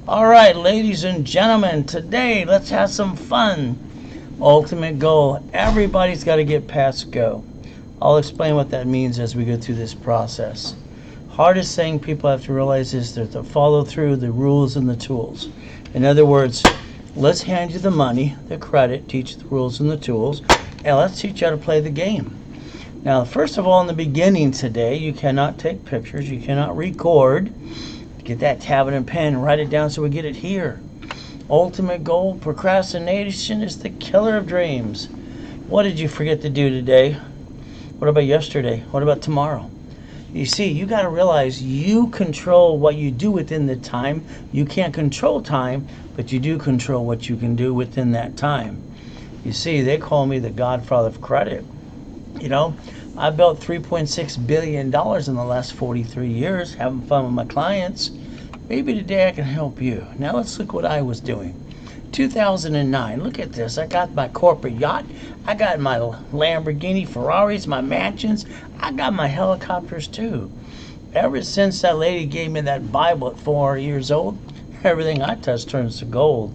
All right, ladies and gentlemen, today let's have some fun. Ultimate goal. Everybody's got to get past go. I'll explain what that means as we go through this process. Hardest thing people have to realize is to follow through the rules and the tools. In other words, let's hand you the money, the credit, teach you the rules and the tools, and let's teach you how to play the game. Now, first of all, in the beginning today, you cannot take pictures, you cannot record. Get that tablet and pen, write it down so we get it here. Ultimate goal, procrastination is the killer of dreams. What did you forget to do today? What about yesterday? What about tomorrow? You see, you got to realize you control what you do within the time. You can't control time, but you do control what you can do within that time. You see, they call me the Godfather of Credit. You know, I built $3.6 billion in the last 43 years, having fun with my clients. Maybe today I can help you. Now let's look what I was doing. 2009, look at this. I got my corporate yacht. I got my Lamborghini, Ferraris, my mansions. I got my helicopters too. Ever since that lady gave me that Bible at 4 years old, everything I touch turns to gold.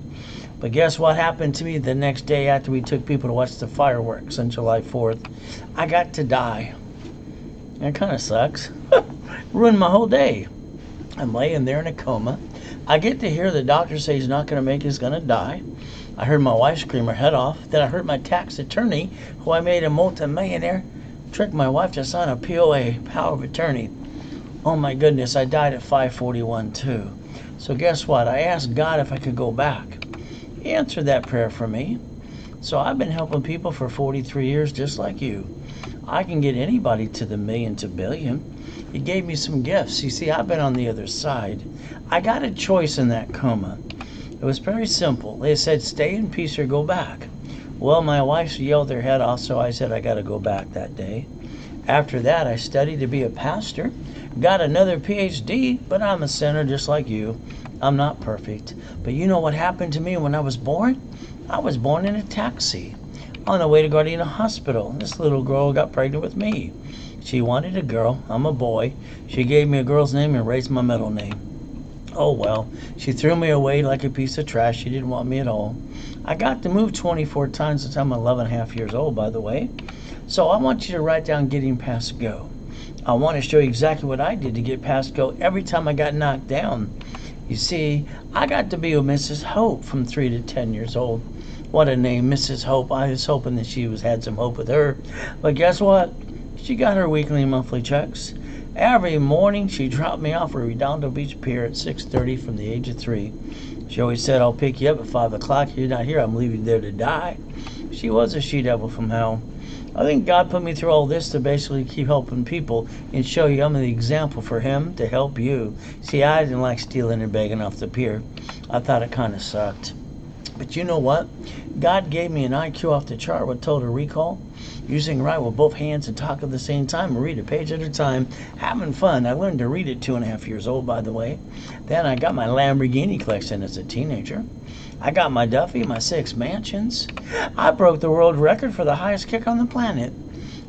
But guess what happened to me the next day after we took people to watch the fireworks on July 4th? I got to die. That kind of sucks. Ruined my whole day. I'm laying there in a coma. I get to hear the doctor say he's not going to make it, he's going to die. I heard my wife scream her head off. Then I heard my tax attorney, who I made a multimillionaire, trick my wife to sign a POA, power of attorney. Oh my goodness, I died at 5:41 too. So guess what? I asked God if I could go back. He answered that prayer for me. So I've been helping people for 43 years just like you. I can get anybody to the million to billion. He gave me some gifts. You see, I've been on the other side. I got a choice in that coma. It was very simple. They said, stay in peace or go back. Well, my wife yelled her head off, so I said I got to go back that day. After that, I studied to be a pastor, got another PhD, but I'm a sinner just like you. I'm not perfect. But you know what happened to me when I was born? I was born in a taxi on the way to Gardena Hospital. This little girl got pregnant with me. She wanted a girl. I'm a boy. She gave me a girl's name and raised my middle name. Oh well, she threw me away like a piece of trash. She didn't want me at all. I got to move 24 times since I'm 11 and a half years old, by the way. So I want you to write down getting past go. I want to show you exactly what I did to get past go every time I got knocked down. You see, I got to be with Mrs. Hope from 3 to 10 years old. What a name, Mrs. Hope. I was hoping that she had some hope with her. But guess what? She got her weekly and monthly checks. Every morning, she dropped me off at Redondo Beach Pier at 6:30 from the age of 3. She always said, I'll pick you up at 5 o'clock. You're not here. I'm leaving you there to die. She was a she-devil from hell. I think God put me through all this to basically keep helping people and show you I'm the example for Him to help you. See, I didn't like stealing and begging off the pier. I thought it kind of sucked. But you know what? God gave me an IQ off the chart with total recall. Using right with both hands and talk at the same time and read a page at a time. Having fun. I learned to read at 2.5 years old, by the way. Then I got my Lamborghini collection as a teenager. I got my Duffy, my 6 mansions. I broke the world record for the highest kick on the planet.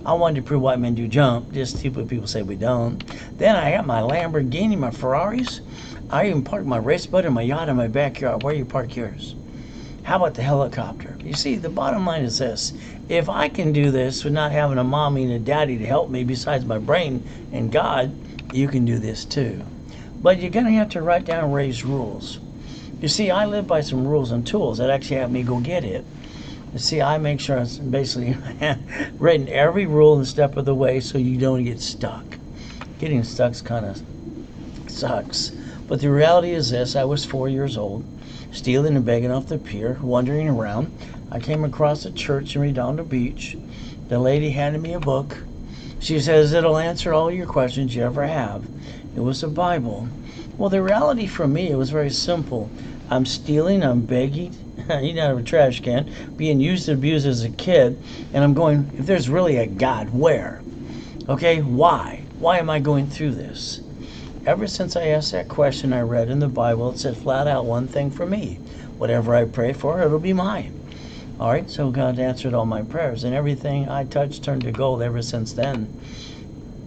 I wanted to prove white men do jump, just stupid people say we don't. Then I got my Lamborghini, my Ferraris. I even parked my race boat and my yacht in my backyard. Where you park yours? How about the helicopter? You see, the bottom line is this. If I can do this with not having a mommy and a daddy to help me besides my brain and God, you can do this too. But you're going to have to write down Ray's rules. You see, I live by some rules and tools that actually have me go get it. You see, I make sure it's basically written every rule and step of the way so you don't get stuck. Getting stuck kind of sucks. But the reality is this. I was 4 years old, stealing and begging off the pier, wandering around. I came across a church in Redondo Beach. The lady handed me a book. She says it'll answer all your questions you ever have. It was a Bible. Well, the reality for me, it was very simple. I'm stealing, I'm begging, eating out of a trash can, being used and abused as a kid, and I'm going, if there's really a God, where? Okay, why? Why am I going through this? Ever since I asked that question, I read in the Bible, it said flat out one thing for me. Whatever I pray for, it'll be mine. All right, so God answered all my prayers, and everything I touched turned to gold ever since then.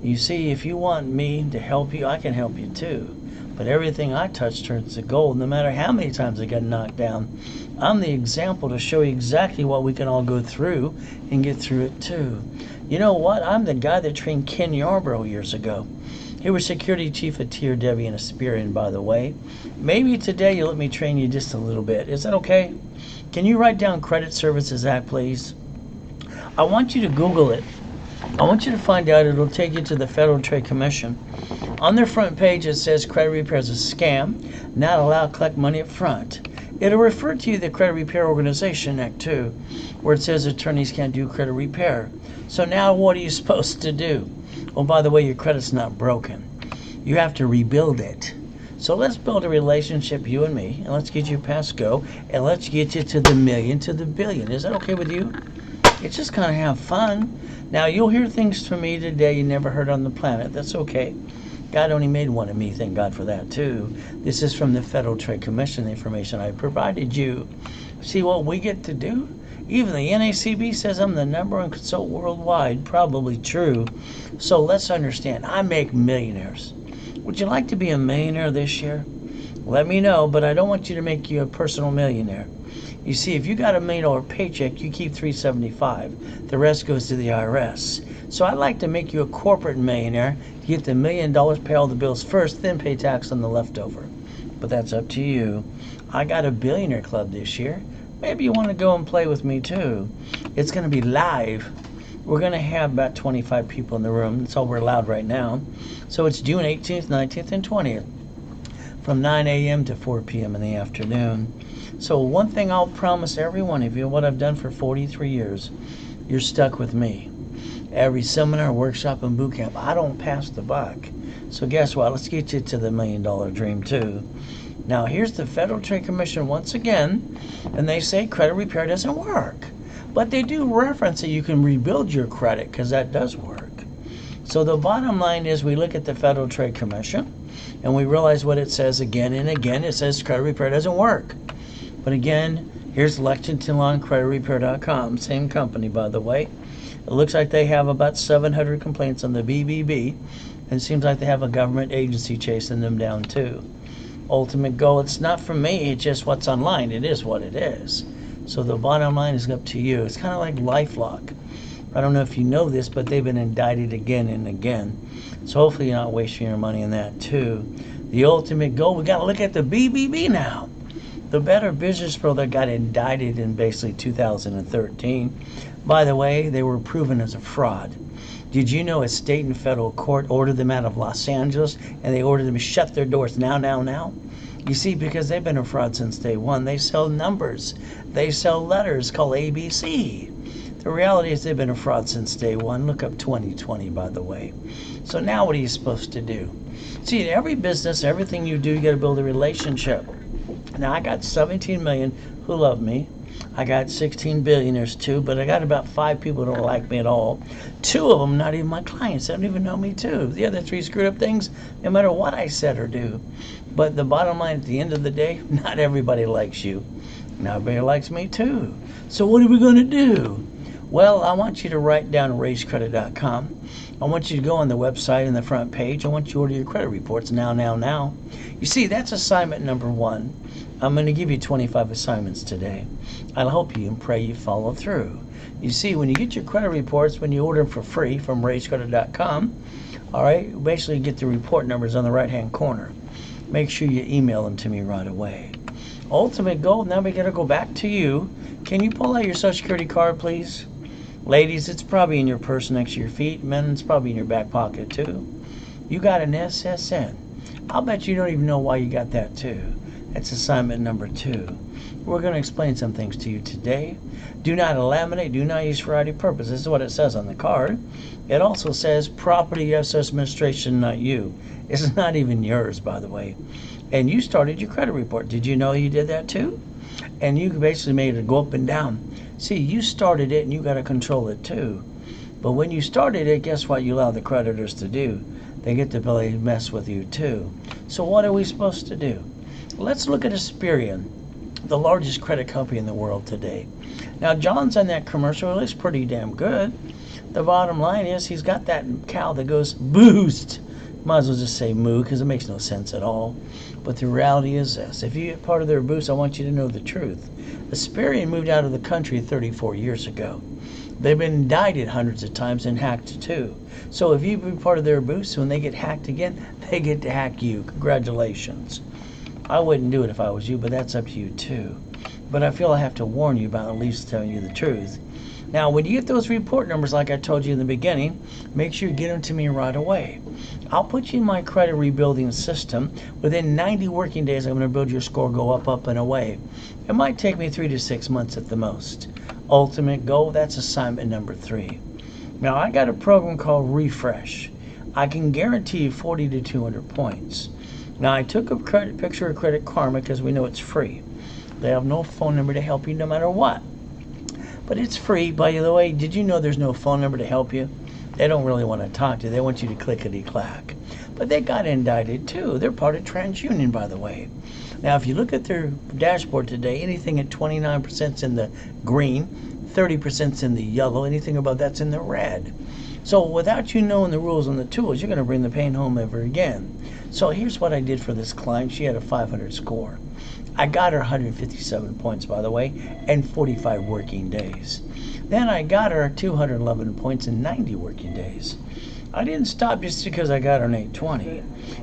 You see, if you want me to help you, I can help you too. But everything I touch turns to gold, no matter how many times I get knocked down. I'm the example to show you exactly what we can all go through and get through it too. You know what? I'm the guy that trained Ken Yarbrough years ago. He was security chief at Tier Debbie and Aspirian, by the way. Maybe today you let me train you just a little bit. Is that okay? Can you write down Credit Services Act, please? I want you to Google it. I want you to find out. It'll take you to the Federal Trade Commission. On their front page it says credit repair is a scam, not allowed to collect money up front. It'll refer to you the Credit Repair Organization Act too, where it says attorneys can't do credit repair. So now what are you supposed to do? Oh, by the way, your credit's not broken. You have to rebuild it. So let's build a relationship, you and me, and let's get you past go, and let's get you to the million, to the billion. Is that okay with you? It's just kind of have fun. Now, you'll hear things from me today you never heard on the planet. That's okay. God only made one of me, thank God for that too. This is from the Federal Trade Commission, the information I provided you. See what we get to do? Even the NACB says I'm the #1 consultant worldwide. Probably true. So let's understand, I make millionaires. Would you like to be a millionaire this year? Let me know, but I don't want you to make you a personal millionaire. You see, if you got $1 million paycheck, you keep $375. The rest goes to the IRS. So I'd like to make you a corporate millionaire to get the $1 million, pay all the bills first, then pay tax on the leftover. But that's up to you. I got a billionaire club this year. Maybe you want to go and play with me too. It's going to be live. We're going to have about 25 people in the room. That's all we're allowed right now. So it's June 18th, 19th, and 20th from 9 a.m. to 4 p.m. in the afternoon. So one thing I'll promise every one of you, what I've done for 43 years, you're stuck with me. Every seminar, workshop, and boot camp, I don't pass the buck. So guess what? Let's get you to the $1 million dream too. Now here's the Federal Trade Commission once again, and they say credit repair doesn't work. But they do reference that you can rebuild your credit, because that does work. So the bottom line is we look at the Federal Trade Commission, and we realize what it says again and again. It says credit repair doesn't work. But again, here's LexingtonLawnCreditRepair.com, same company, by the way. It looks like they have about 700 complaints on the BBB, and it seems like they have a government agency chasing them down too. Ultimate goal, it's not from me, it's just what's online. It is what it is. So the bottom line is up to you. It's kind of like LifeLock. I don't know if you know this, but they've been indicted again and again. So hopefully you're not wasting your money on that too. The ultimate goal, we got to look at the BBB now. The Better Business Bureau that got indicted in basically 2013. By the way, they were proven as a fraud. Did you know a state and federal court ordered them out of Los Angeles, and they ordered them to shut their doors now? You see, because they've been a fraud since day one. They sell numbers. They sell letters called ABC. The reality is they've been a fraud since day one. Look up 2020, by the way. So now what are you supposed to do? See, every business, everything you do, you got to build a relationship. Now, I got 17 million who love me. I got 16 billionaires too, but I got about 5 people who don't like me at all. 2 of them not even my clients. They don't even know me too. The other 3 screwed up things no matter what I said or do. But the bottom line, at the end of the day, not everybody likes you. Not everybody likes me too. So what are we going to do? Well, I want you to write down raisecredit.com. I want you to go on the website in the front page. I want you to order your credit reports now. You see, that's assignment number 1. I'm going to give you 25 assignments today. I hope you and pray you follow through. You see, when you get your credit reports, when you order them for free from raisecredit.com, all right, basically get the report numbers on the right-hand corner. Make sure you email them to me right away. Ultimate goal, now we got to go back to you. Can you pull out your Social Security card, please? Ladies, it's probably in your purse next to your feet. Men, it's probably in your back pocket too. You got an SSN. I'll bet you don't even know why you got that too. That's assignment number 2. We're going to explain some things to you today. Do not laminate, do not use for any purpose. This is what it says on the card. It also says property of administration, not you. It's not even yours, by the way. And you started your credit report. Did you know you did that too? And you basically made it go up and down. See, you started it and you got to control it too. But when you started it, guess what you allow the creditors to do? They get to really mess with you too. So what are we supposed to do? Let's look at Experian, the largest credit company in the world today. Now, John's on that commercial. It looks pretty damn good. The bottom line is he's got that cow that goes boost. Might as well just say moo because it makes no sense at all. But the reality is this. If you get part of their boost, I want you to know the truth. Experian moved out of the country 34 years ago. They've been indicted hundreds of times and hacked too. So if you be part of their boost, when they get hacked again, they get to hack you. Congratulations. I wouldn't do it if I was you, but that's up to you too. But I feel I have to warn you about at least telling you the truth. Now, when you get those report numbers, like I told you in the beginning, make sure you get them to me right away. I'll put you in my credit rebuilding system. Within 90 working days, I'm going to build your score go up, and away. It might take me 3 to 6 months at the most. Ultimate goal, that's assignment number 3. Now, I got a program called Refresh. I can guarantee you 40 to 200 points. Now, I took a picture of Credit Karma because we know it's free. They have no phone number to help you no matter what. But it's free. By the way, did you know there's no phone number to help you? They don't really want to talk to you. They want you to clickety-clack. But they got indicted too. They're part of TransUnion, by the way. Now, if you look at their dashboard today, anything at 29% is in the green, 30% is in the yellow, anything above that's in the red. So without you knowing the rules and the tools, you're going to bring the pain home ever again. So here's what I did for this client. She had a 500 score. I got her 157 points, by the way, and 45 working days. Then I got her 211 points in 90 working days. I didn't stop just because I got her an 820.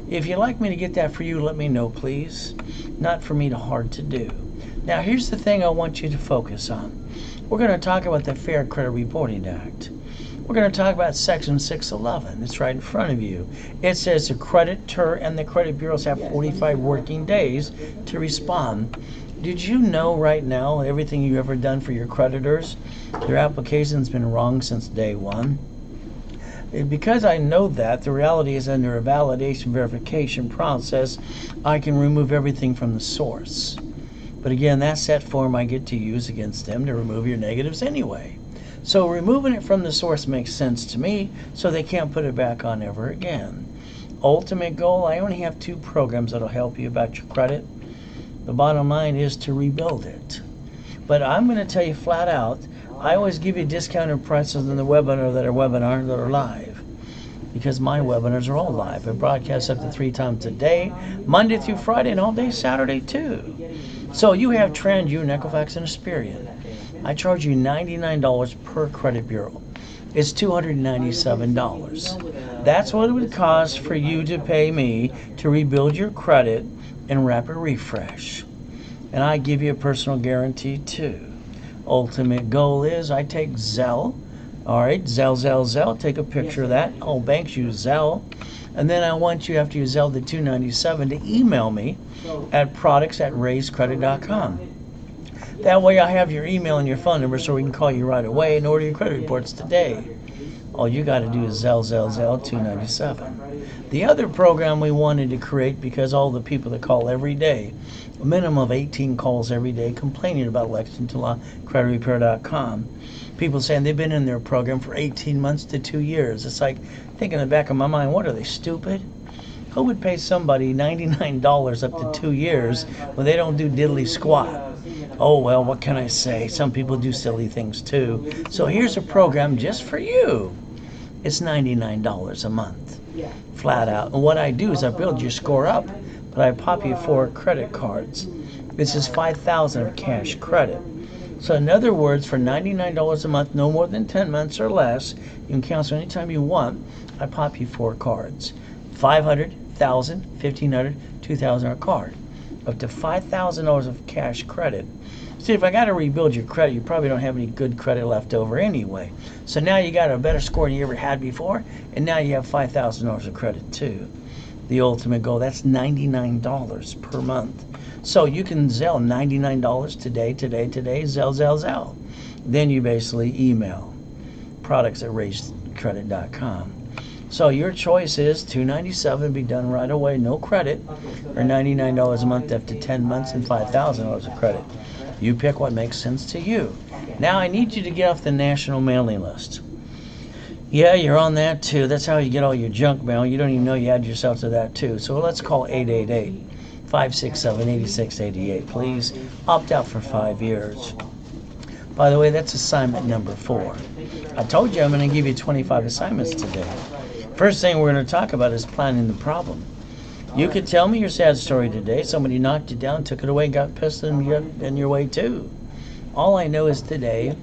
If you'd like me to get that for you, let me know, please. Not for me to hard to do. Now, here's the thing I want you to focus on. We're going to talk about the Fair Credit Reporting Act. We're going to talk about Section 611. It's right in front of you. It says the creditor and the credit bureaus have 45 working days to respond. Did you know right now everything you've ever done for your creditors, their application's been wrong since day one? Because I know that, the reality is under a validation verification process, I can remove everything from the source. But again, that's that form I get to use against them to remove your negatives anyway. So removing it from the source makes sense to me, so they can't put it back on ever again. Ultimate goal, I only have 2 programs that'll help you about your credit. The bottom line is to rebuild it. But I'm going to tell you flat out, I always give you discounted prices in the webinar that are live. Because my webinars are all live. I broadcast up to 3 times a day, Monday through Friday, and all day Saturday too. So you have TransUnion, Equifax, and Experian. I charge you $99 per credit bureau. It's $297. That's what it would cost for you to pay me to rebuild your credit and rapid refresh. And I give you a personal guarantee too. Ultimate goal is I take Zelle. All right, Zelle, take a picture of that. All banks use Zelle. And then I want you, after you Zelle the $297, to email me at products@raisecredit.com. That way I have your email and your phone number so we can call you right away and order your credit reports today. All you got to do is Zell $297. The other program we wanted to create, because all the people that call every day, a minimum of 18 calls every day complaining about Lexington Law, creditrepair.com. People saying they've been in their program for 18 months to 2 years. It's like, thinking in the back of my mind, what are they, stupid? Who would pay somebody $99 up to 2 years when they don't do diddly squat? Oh, well, what can I say? Some people do silly things too. So here's a program just for you. It's $99 a month, flat out. And what I do is I build your score up, but I pop you 4 credit cards. This is $5,000 of cash credit. So in other words, for $99 a month, no more than 10 months or less, you can cancel anytime you want. I pop you 4 cards. $500, $1,000, $1,500, $2,000 a card. Up to $5,000 of cash credit. See, if I got to rebuild your credit, you probably don't have any good credit left over anyway. So now you got a better score than you ever had before, and now you have $5,000 of credit too. The ultimate goal, that's $99 per month. So you can Zelle $99 today, Zelle. Then you basically email products@raisecredit.com. So your choice is $297, be done right away, no credit, or $99 a month after 10 months and $5,000 of credit. You pick what makes sense to you. Now I need you to get off the national mailing list. Yeah, you're on that too. That's how you get all your junk mail. You don't even know you add yourself to that too. So let's call 888-567-8688. Please opt out for 5 years. By the way, that's assignment number 4. I told you I'm going to give you 25 assignments today. First thing we're going to talk about is planning the problem. You could tell me your sad story today. Somebody knocked you down, took it away, got pissed in your way too. All I know is today,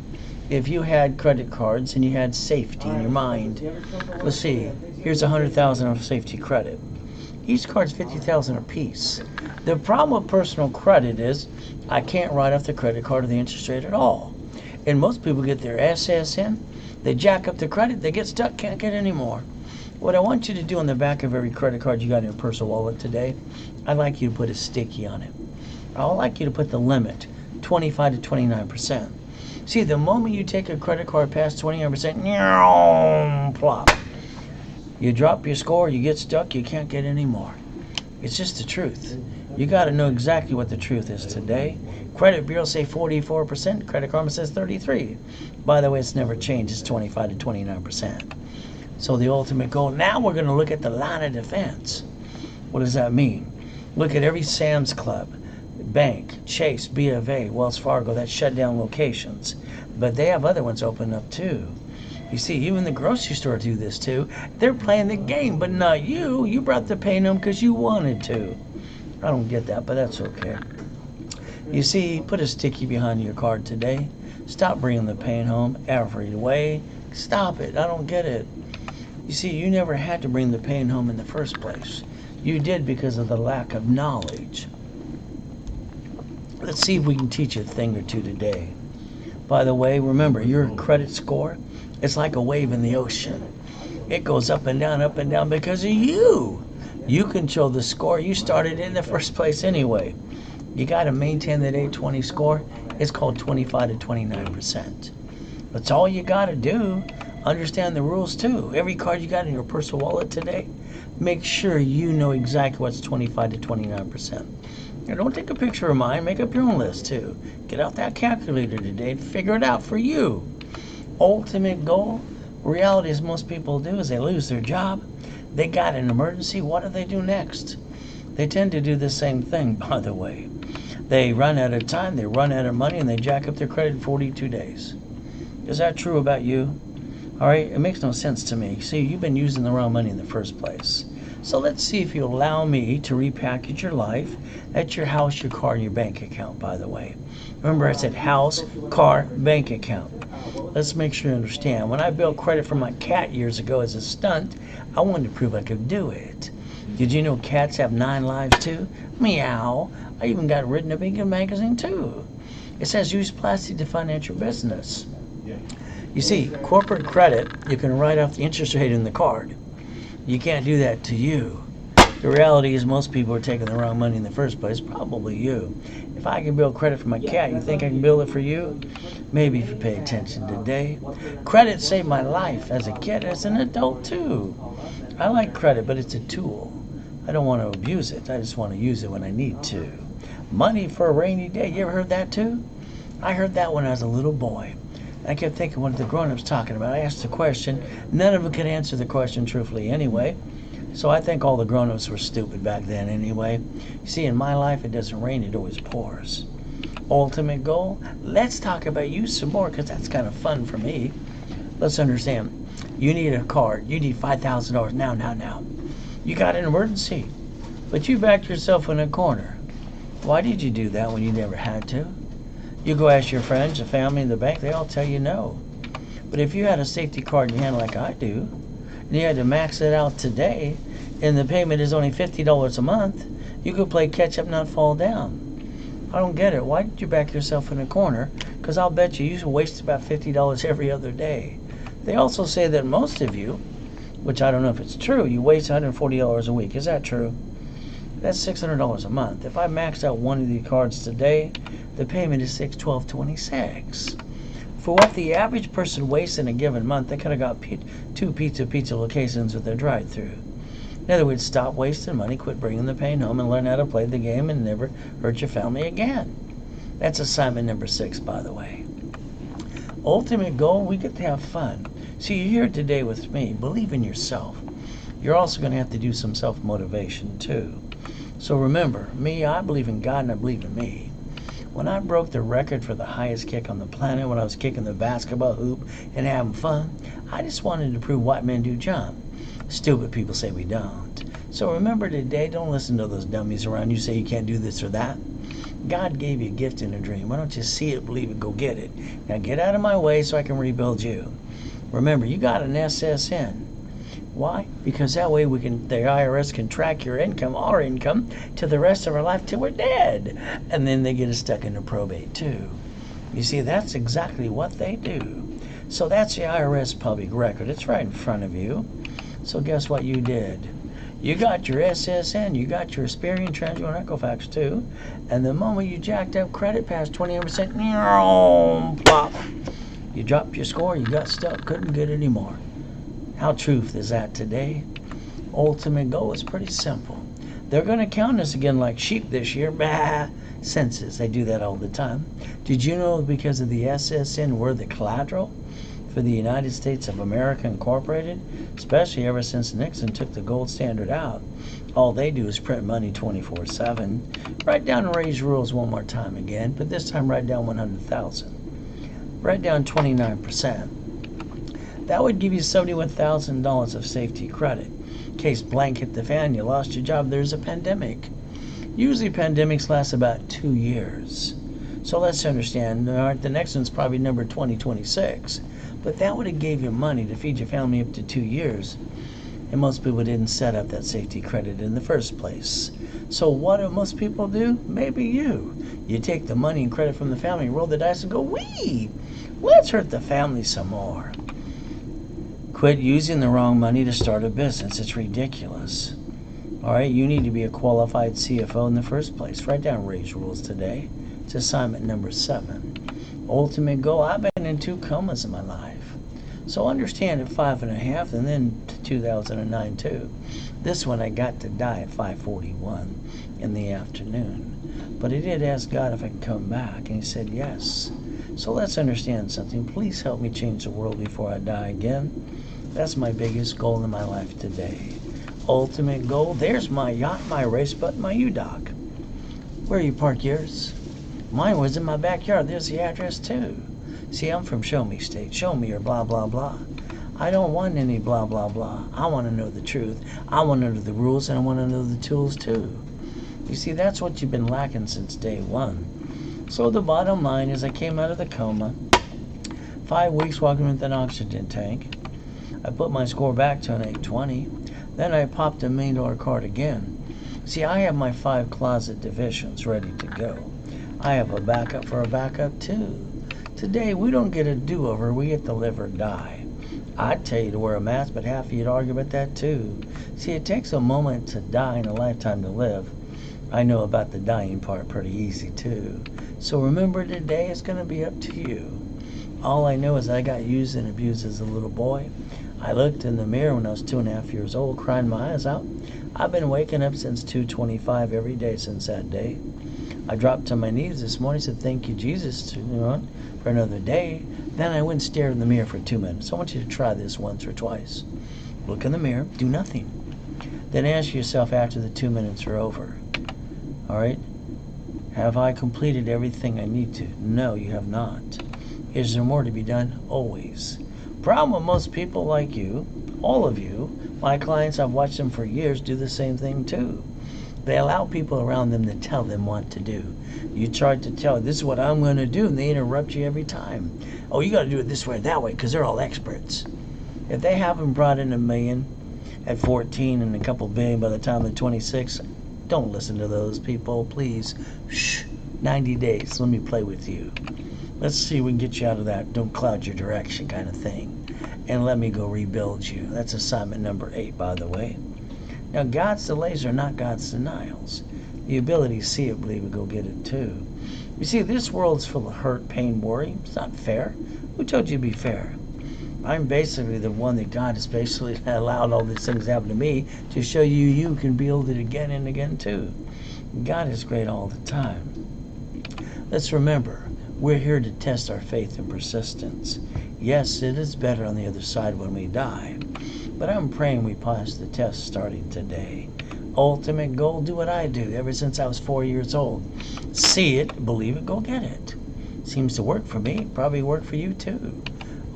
if you had credit cards and you had safety in your mind, let's see, here's $100,000 of safety credit. Each card's $50,000 a piece. The problem with personal credit is I can't write off the credit card or the interest rate at all. And most people get their ass in, they jack up the credit, they get stuck, can't get any more. What I want you to do on the back of every credit card you got in your personal wallet today, I'd like you to put a sticky on it. I'd like you to put the limit, 25 to 29%. See, the moment you take a credit card past 29%, plop. You drop your score, you get stuck, you can't get any more. It's just the truth. You got to know exactly what the truth is today. Credit bureaus say 44%, Credit Karma says 33%. By the way, it's never changed, it's 25 to 29%. So the ultimate goal, now we're going to look at the line of defense. What does that mean? Look at every Sam's Club, Bank, Chase, B of A, Wells Fargo that shut down locations. But they have other ones open up too. You see, even the grocery store do this too. They're playing the game, but not you. You brought the pain home because you wanted to. I don't get that, but that's okay. You see, put a sticky behind your card today. Stop bringing the pain home every way. Stop it. I don't get it. You see, you never had to bring the pain home in the first place. You did because of the lack of knowledge. Let's see if we can teach you a thing or two today. By the way, remember, your credit score, it's like a wave in the ocean. It goes up and down because of you. You control the score. You started in the first place anyway. You got to maintain that 820 score. It's called 25 to 29%. That's all you got to do. Understand the rules too. Every card you got in your personal wallet today, make sure you know exactly what's 25 to 29%. Now, don't take a picture of mine. Make up your own list too. Get out that calculator today and figure it out for you. Ultimate goal, reality is most people do is they lose their job. They got an emergency. What do they do next? They tend to do the same thing, by the way. They run out of time, they run out of money, and they jack up their credit in 42 days. Is that true about you? All right, it makes no sense to me. See, you've been using the wrong money in the first place. So let's see if you allow me to repackage your life. That's your house, your car, and your bank account, by the way. Remember, I said house, car, bank account. Let's make sure you understand. When I built credit for my cat years ago as a stunt, I wanted to prove I could do it. Did you know cats have 9 lives too? Meow. I even got written up in a magazine too. It says use plastic to finance your business. You see, corporate credit, you can write off the interest rate in the card. You can't do that to you. The reality is most people are taking the wrong money in the first place, probably you. If I can build credit for my cat, you think I can build it for you? Maybe if you pay attention today. Credit saved my life as a kid, as an adult too. I like credit, but it's a tool. I don't want to abuse it. I just want to use it when I need to. Money for a rainy day. You ever heard that too? I heard that when I was a little boy. I kept thinking what the grown-ups talking about. I asked the question. None of them could answer the question truthfully anyway. So I think all the grown-ups were stupid back then anyway. You see, in my life, it doesn't rain, it always pours. Ultimate goal? Let's talk about you some more, because that's kind of fun for me. Let's understand. You need a car. You need $5,000 now. You got an emergency, but you backed yourself in a corner. Why did you do that when you never had to? You go ask your friends, your family, and the bank, they all tell you no. But if you had a safety card in your hand like I do, and you had to max it out today, and the payment is only $50 a month, you could play catch up, not fall down. I don't get it. Why did you back yourself in a corner? Because I'll bet you waste about $50 every other day. They also say that most of you, which I don't know if it's true, you waste $140 a week. Is that true? That's $600 a month. If I maxed out one of the cards today, the payment is $612.26. For what the average person wastes in a given month, they could have got two pizza locations with their drive-thru. In other words, stop wasting money, quit bringing the pain home, and learn how to play the game and never hurt your family again. That's assignment number 6, by the way. Ultimate goal, we get to have fun. See, you're here today with me. Believe in yourself. You're also going to have to do some self-motivation, too. So remember, me, I believe in God and I believe in me. When I broke the record for the highest kick on the planet, when I was kicking the basketball hoop and having fun, I just wanted to prove white men do jump. Stupid people say we don't. So remember today, don't listen to those dummies around you say you can't do this or that. God gave you a gift and a dream. Why don't you see it, believe it, go get it. Now get out of my way so I can rebuild you. Remember, you got an SSN. Why? Because that way the IRS can track your income, our income, to the rest of our life till we're dead. And then they get us stuck into probate too. You see, that's exactly what they do. So that's the IRS public record. It's right in front of you. So guess what you did? You got your SSN, you got your Experian Transient Equifax too, and the moment you jacked up credit past 28%, pop, you dropped your score, you got stuck, couldn't get any more. How truth is that today? Ultimate goal is pretty simple. They're going to count us again like sheep this year. Bah! Census, they do that all the time. Did you know because of the SSN we're the collateral for the United States of America Incorporated? Especially ever since Nixon took the gold standard out. All they do is print money 24/7. Write down and raise rules one more time again, but this time write down 100,000. Write down 29%. That would give you $71,000 of safety credit. In case blank hit the fan, you lost your job, there's a pandemic. Usually pandemics last about 2 years. So let's understand, the next one's probably number 2026. But that would have gave you money to feed your family up to 2 years. And most people didn't set up that safety credit in the first place. So what do most people do? Maybe you. You take the money and credit from the family, roll the dice and go, wee! Let's hurt the family some more. Quit using the wrong money to start a business. It's ridiculous. All right, you need to be a qualified CFO in the first place. Write down raise rules today. It's assignment number 7. Ultimate goal, I've been in 2 comas in my life. So understand at 5.5 and then 2009 too. This one I got to die at 5:41 in the afternoon. But I did ask God if I could come back and he said yes. So let's understand something. Please help me change the world before I die again. That's my biggest goal in my life today. Ultimate goal, there's my yacht, my race button, my U-Dock. Where you park yours? Mine was in my backyard. There's the address too. See, I'm from Show Me State. Show me your blah, blah, blah. I don't want any blah, blah, blah. I want to know the truth. I want to know the rules, and I want to know the tools too. You see, that's what you've been lacking since day one. So the bottom line is I came out of the coma, 5 weeks walking with an oxygen tank. I put my score back to an 820. Then I popped a $1 million card again. See, I have my 5 closet divisions ready to go. I have a backup for a backup too. Today, we don't get a do-over, we get to live or die. I'd tell you to wear a mask, but half of you'd argue about that too. See, it takes a moment to die and a lifetime to live. I know about the dying part pretty easy too. So remember, today is going to be up to you. All I know is I got used and abused as a little boy. I looked in the mirror when I was 2.5 years old, crying my eyes out. I've been waking up since 2:25 every day since that day. I dropped to my knees this morning, said thank you, Jesus, for another day. Then I went and stared in the mirror for 2 minutes. I want you to try this once or twice. Look in the mirror, do nothing. Then ask yourself after the 2 minutes are over, all right, have I completed everything I need to? No, you have not. Is there more to be done? Always. Problem with most people like you, all of you, my clients, I've watched them for years do the same thing too. They allow people around them to tell them what to do. You try to tell, this is what I'm going to do, and they interrupt you every time. Oh, you got to do it this way or that way, because they're all experts. If they haven't brought in $1 million at 14 and a couple billion by the time they're 26, don't listen to those people, please. Shh, 90 days, let me play with you. Let's see if we can get you out of that don't cloud your direction kind of thing. And let me go rebuild you. That's assignment number 8, by the way. Now, God's delays are not God's denials. The ability to see it, believe it, go get it too. You see, this world's full of hurt, pain, worry. It's not fair. Who told you to be fair? I'm basically the one that God has basically allowed all these things to happen to me to show you you can build it again and again too. God is great all the time. Let's remember, we're here to test our faith and persistence. Yes, it is better on the other side when we die, but I'm praying we pass the test starting today. Ultimate goal, do what I do ever since I was 4 years old. See it, believe it, go get it. Seems to work for me, probably work for you too.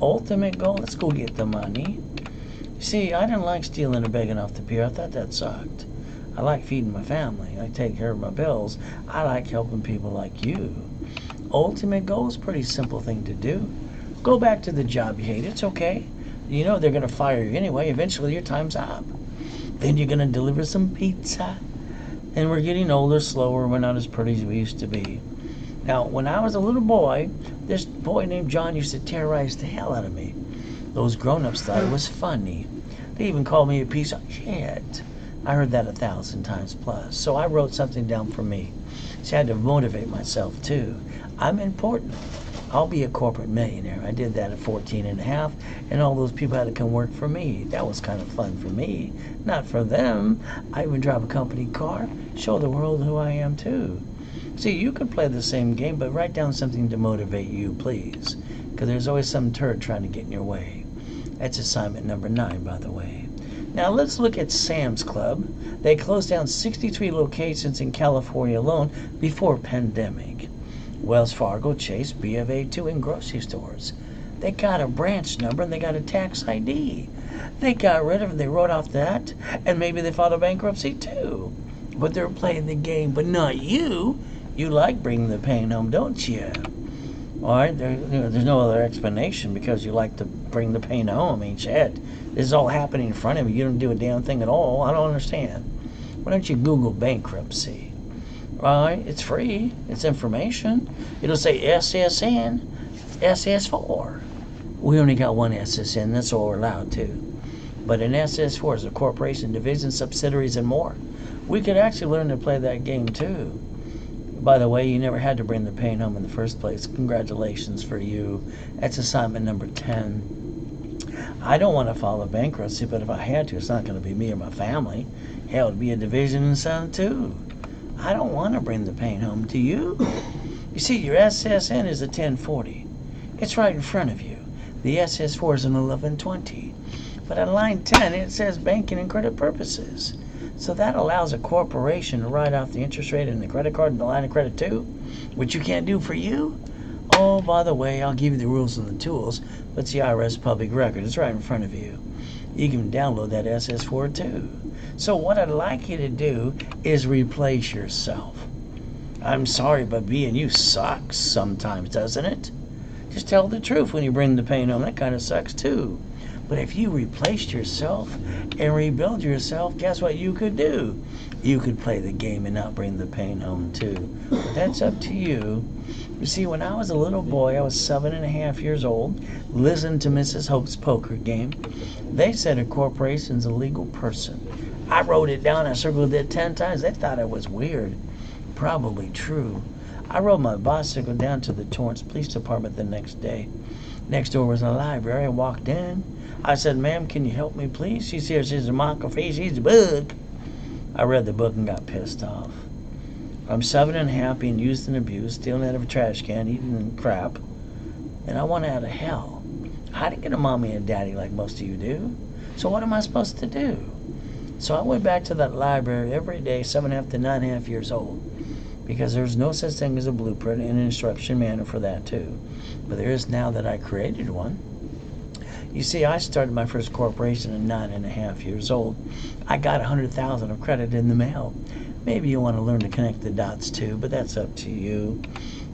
Ultimate goal, let's go get the money. See, I didn't like stealing or begging off the pier. I thought that sucked. I like feeding my family. I take care of my bills. I like helping people like you. Ultimate goal is a pretty simple thing to do. Go back to the job you hate. It's okay. You know they're going to fire you anyway. Eventually your time's up. Then you're going to deliver some pizza. And we're getting older, slower. We're not as pretty as we used to be. Now, when I was a little boy, this boy named John used to terrorize the hell out of me. Those grown-ups thought it was funny. They even called me a piece of shit. I heard that 1,000 times plus. So I wrote something down for me. So I had to motivate myself too. I'm important. I'll be a corporate millionaire. I did that at 14 and a half, and all those people had to come work for me. That was kind of fun for me, not for them. I even drive a company car, show the world who I am too. See, you can play the same game, but write down something to motivate you, please, because there's always some turd trying to get in your way. That's assignment number 9, by the way. Now let's look at Sam's Club. They closed down 63 locations in California alone before pandemic. Wells Fargo, Chase, B of A too, and grocery stores. They got a branch number and they got a tax ID. They got rid of it, they wrote off that, and maybe they filed a bankruptcy too. But they're playing the game, but not you. You like bringing the pain home, don't you? All right, there's no other explanation because you like to bring the pain home. I mean, shit, this is all happening in front of you. You don't do a damn thing at all. I don't understand. Why don't you Google bankruptcy? All right, it's free. It's information. It'll say SSN, SS4. We only got one SSN. That's all we're allowed to. But an SS4 is a corporation, division, subsidiaries, and more. We could actually learn to play that game too. By the way, you never had to bring the pain home in the first place. Congratulations for you. That's assignment number 10. I don't want to file a bankruptcy, but if I had to, it's not going to be me or my family. Hell, it'd be a division and son too. I don't want to bring the pain home. Do you? You see, your SSN is a 1040. It's right in front of you. The SS4 is an 1120. But on line 10, it says banking and credit purposes. So that allows a corporation to write off the interest rate and the credit card and the line of credit too, which you can't do for you. Oh, by the way, I'll give you the rules and the tools, but it's the IRS public record. It's right in front of you. You can download that SS4 too. So what I'd like you to do is replace yourself. I'm sorry, but being you sucks sometimes, doesn't it? Just tell the truth when you bring the pain home. That kind of sucks too. But if you replaced yourself and rebuild yourself, guess what you could do? You could play the game and not bring the pain home too. But that's up to you. You see, when I was a little boy, I was 7.5 years old, listening to Mrs. Hope's poker game. They said a corporation's a legal person. I wrote it down, I circled it 10 times. They thought I was weird. Probably true. I rode my bicycle down to the Torrance Police Department the next day. Next door was a library. I walked in. I said, "Ma'am, can you help me, please?" She said, "She's a microfiche, she's a book." I read the book and got pissed off. I'm 7.5, being used and abused, stealing out of a trash can, eating crap, and I want out of hell. I didn't get a mommy and daddy like most of you do. So what am I supposed to do? So I went back to that library every day, 7.5 to 9.5 years old, because there's no such thing as a blueprint and an instruction manual for that too. But there is now that I created one. You see, I started my first corporation at 9.5 years old. I got 100,000 of credit in the mail. Maybe you want to learn to connect the dots too, but that's up to you.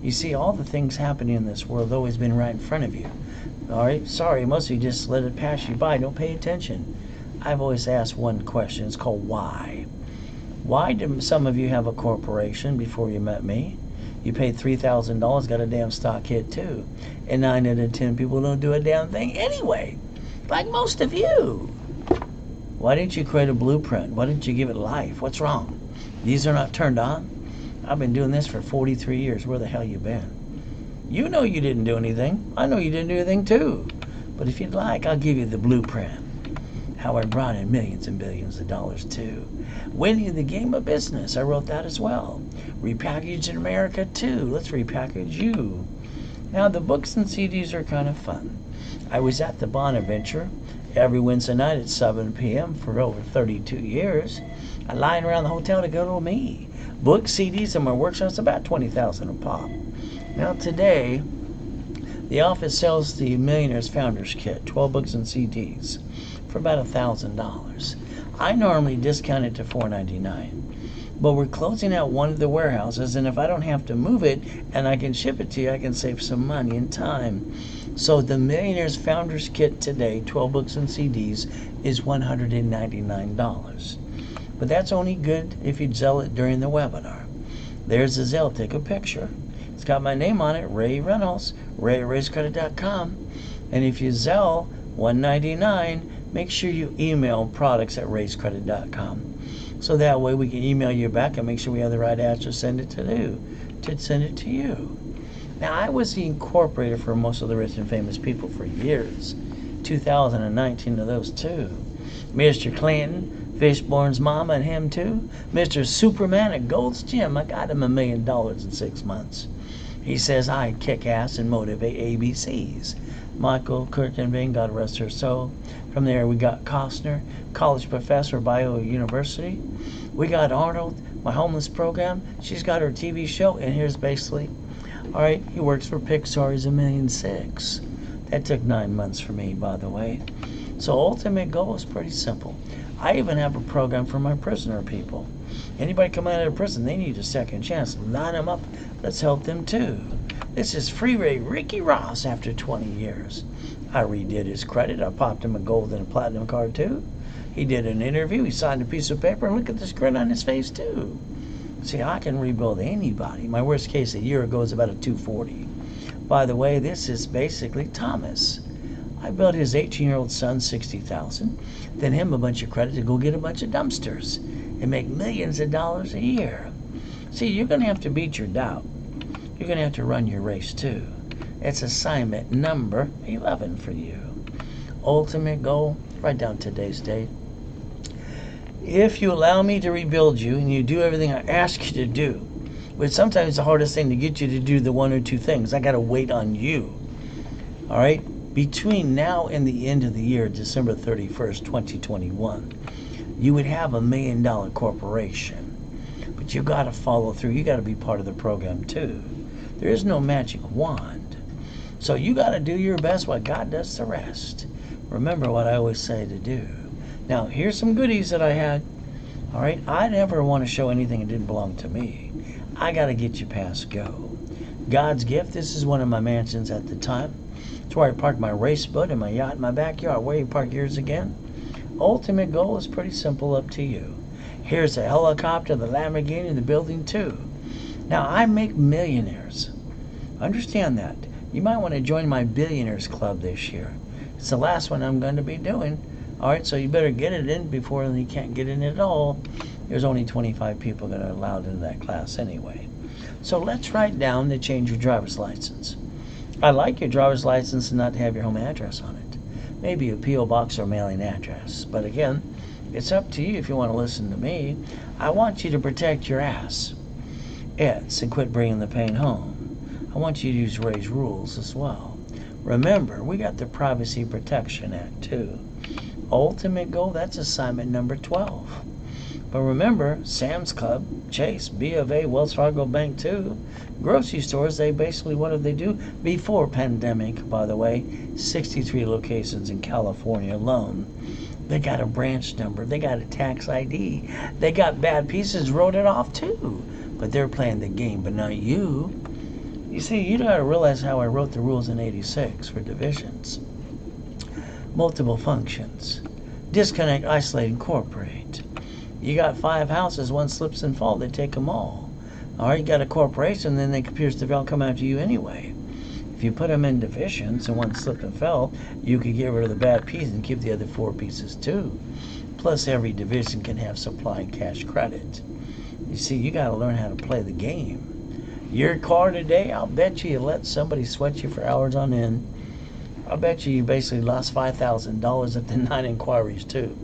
You see, all the things happening in this world have always been right in front of you. All right, sorry, most of you just let it pass you by. Don't pay attention. I've always asked one question. It's called why. Why do some of you have a corporation before you met me? You paid $3,000, got a damn stock hit too. And 9 out of 10 people don't do a damn thing anyway, like most of you. Why didn't you create a blueprint? Why didn't you give it life? What's wrong? These are not turned on? I've been doing this for 43 years. Where the hell you been? You know you didn't do anything. I know you didn't do anything too. But if you'd like, I'll give you the blueprint. How I brought in millions and billions of dollars too. Winning the game of business, I wrote that as well. Repackaged in America too. Let's repackage you. Now the books and CDs are kind of fun. I was at the Bonaventure every Wednesday night at 7 p.m. for over 32 years. I lined around the hotel to go to me. Books, CDs, and my workshops about 20,000 a pop. Now today, the office sells the Millionaire's Founders Kit, 12 books and CDs, for about $1,000. I normally discount it to $4.99. But we're closing out one of the warehouses, and if I don't have to move it and I can ship it to you, I can save some money and time. So the Millionaire's Founders Kit today, 12 books and CDs, is $199. But that's only good if you Zelle it during the webinar. There's the Zelle. Take a picture. It's got my name on it, Ray Reynolds, ray@raisecredit.com. And if you Zelle $199, make sure you email products@raisecredit.com. So that way we can email you back and make sure we have the right address to send it to you. Now, I was the incorporator for most of the rich and famous people for years. 2019 of those too. Mr. Clinton, Fishborn's mama and him too. Mr. Superman at Gold's Gym, I got him $1 million in 6 months. He says I kick ass and motivate ABCs. Michael Kirkenving, God rest her soul. From there we got Costner, college professor, Bio University. We got Arnold, my homeless program. She's got her TV show, and here's basically, all right, he works for Pixar. He's $1.6 million. That took 9 months for me, by the way. So ultimate goal is pretty simple. I even have a program for my prisoner people. Anybody coming out of prison, they need a second chance. Line them up. Let's help them too. This is Freeway Ricky Ross after 20 years. I redid his credit. I popped him a gold and a platinum card too. He did an interview. He signed a piece of paper, and look at this grin on his face too. See, I can rebuild anybody. My worst case a year ago is about a 240. By the way, this is basically Thomas. I built his 18-year-old son $60,000, then him a bunch of credit to go get a bunch of dumpsters and make millions of dollars a year. See, you're going to have to beat your doubt. You're going to have to run your race too. It's assignment number 11 for you. Ultimate goal, write down today's date. If you allow me to rebuild you and you do everything I ask you to do, which sometimes the hardest thing to get you to do the one or two things, I got to wait on you. All right? Between now and the end of the year, December 31st, 2021, you would have $1 million corporation. But you got to follow through. You got to be part of the program too. There is no magic wand. So you got to do your best while God does the rest. Remember what I always say to do. Now, here's some goodies that I had. All right, I never want to show anything that didn't belong to me. I got to get you past go. God's gift, this is one of my mansions at the time. It's where I park my race boat and my yacht in my backyard. Where you park yours again? Ultimate goal is pretty simple, up to you. Here's the helicopter, the Lamborghini, the building too. Now, I make millionaires. Understand that. You might want to join my billionaires club this year. It's the last one I'm going to be doing. All right, so you better get it in before you can't get in at all. There's only 25 people that are allowed into that class anyway. So let's write down to change your driver's license. I'd like your driver's license not to have your home address on it. Maybe a P.O. box or mailing address. But again, it's up to you if you want to listen to me. I want you to protect your ass. Yes, and quit bringing the pain home. I want you to use Ray's rules as well. Remember, we got the Privacy Protection Act too. Ultimate goal, that's assignment number 12. But remember, Sam's Club, Chase, B of A, Wells Fargo Bank too. Grocery stores, they basically, what did they do? Before pandemic, by the way, 63 locations in California alone. They got a branch number. They got a tax ID. They got bad pieces, wrote it off too. But they're playing the game, but not you. You see, you gotta realize how I wrote the rules in 86 for divisions. Multiple functions. Disconnect, isolate, incorporate. You got 5 houses, one slips and falls, they take them all. All right, you got a corporation, then they appears to come after you anyway. If you put them in divisions and one slipped and fell, you could get rid of the bad piece and keep the other 4 pieces too. Plus, every division can have supply and cash credit. You see, you got to learn how to play the game. Your car today, I'll bet you let somebody sweat you for hours on end. I'll bet you basically lost $5,000 at the 9 inquiries too.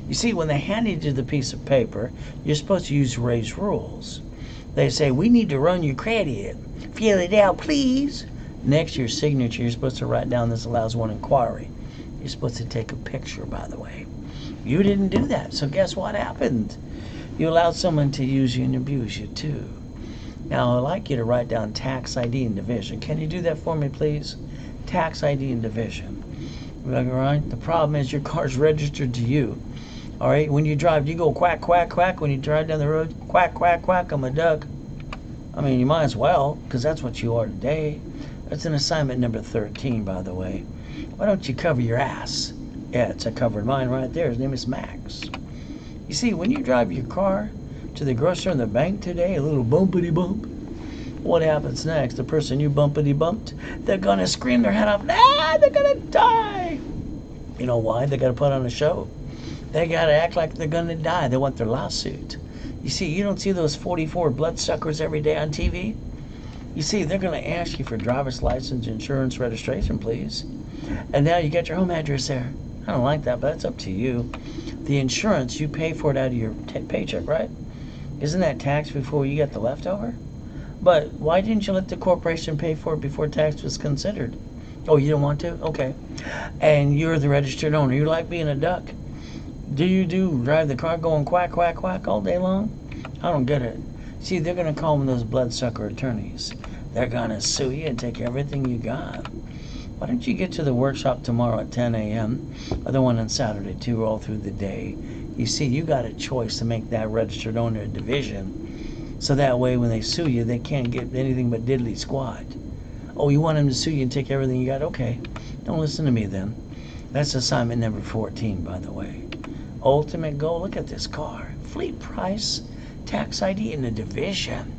You see, when they handed you the piece of paper, you're supposed to use Ray's rules. They say, we need to run your credit. Fill it out, please. Next to your signature, you're supposed to write down this allows 1 inquiry. You're supposed to take a picture, by the way. You didn't do that, so guess what happened? You allowed someone to use you and abuse you too. Now, I'd like you to write down tax ID and division. Can you do that for me, please? Tax ID and division. All right? The problem is your car's registered to you. All right? When you drive, you go quack, quack, quack. When you drive down the road, quack, quack, quack, I'm a duck. I mean, you might as well, because that's what you are today. That's an assignment number 13, by the way. Why don't you cover your ass? Yeah, it's a covered mine right there. His name is Max. You see, when you drive your car to the grocer and the bank today, a little bumpity bump, what happens next? The person you bumpity bumped, they're going to scream their head off. Ah, they're going to die. You know why? They got to put on a show. They got to act like they're going to die. They want their lawsuit. You see, you don't see those 44 bloodsuckers every day on TV? You see, they're going to ask you for driver's license, insurance, registration, please. And now you got your home address there. I don't like that, but that's up to you. The insurance, you pay for it out of your paycheck, right? Isn't that taxed before you get the leftover? But why didn't you let the corporation pay for it before tax was considered? Oh, you don't want to? Okay. And you're the registered owner. You like being a duck. Do you drive the car going quack, quack, quack all day long? I don't get it. See, they're going to call them those bloodsucker attorneys. They're going to sue you and take everything you got. Why don't you get to the workshop tomorrow at 10 a.m. or the one on Saturday too, all through the day. You see, you got a choice to make that registered owner a division. So that way when they sue you, they can't get anything but diddly squat. Oh, you want them to sue you and take everything you got? Okay. Don't listen to me then. That's assignment number 14, by the way. Ultimate goal, look at this car. Fleet price, tax ID, and a division.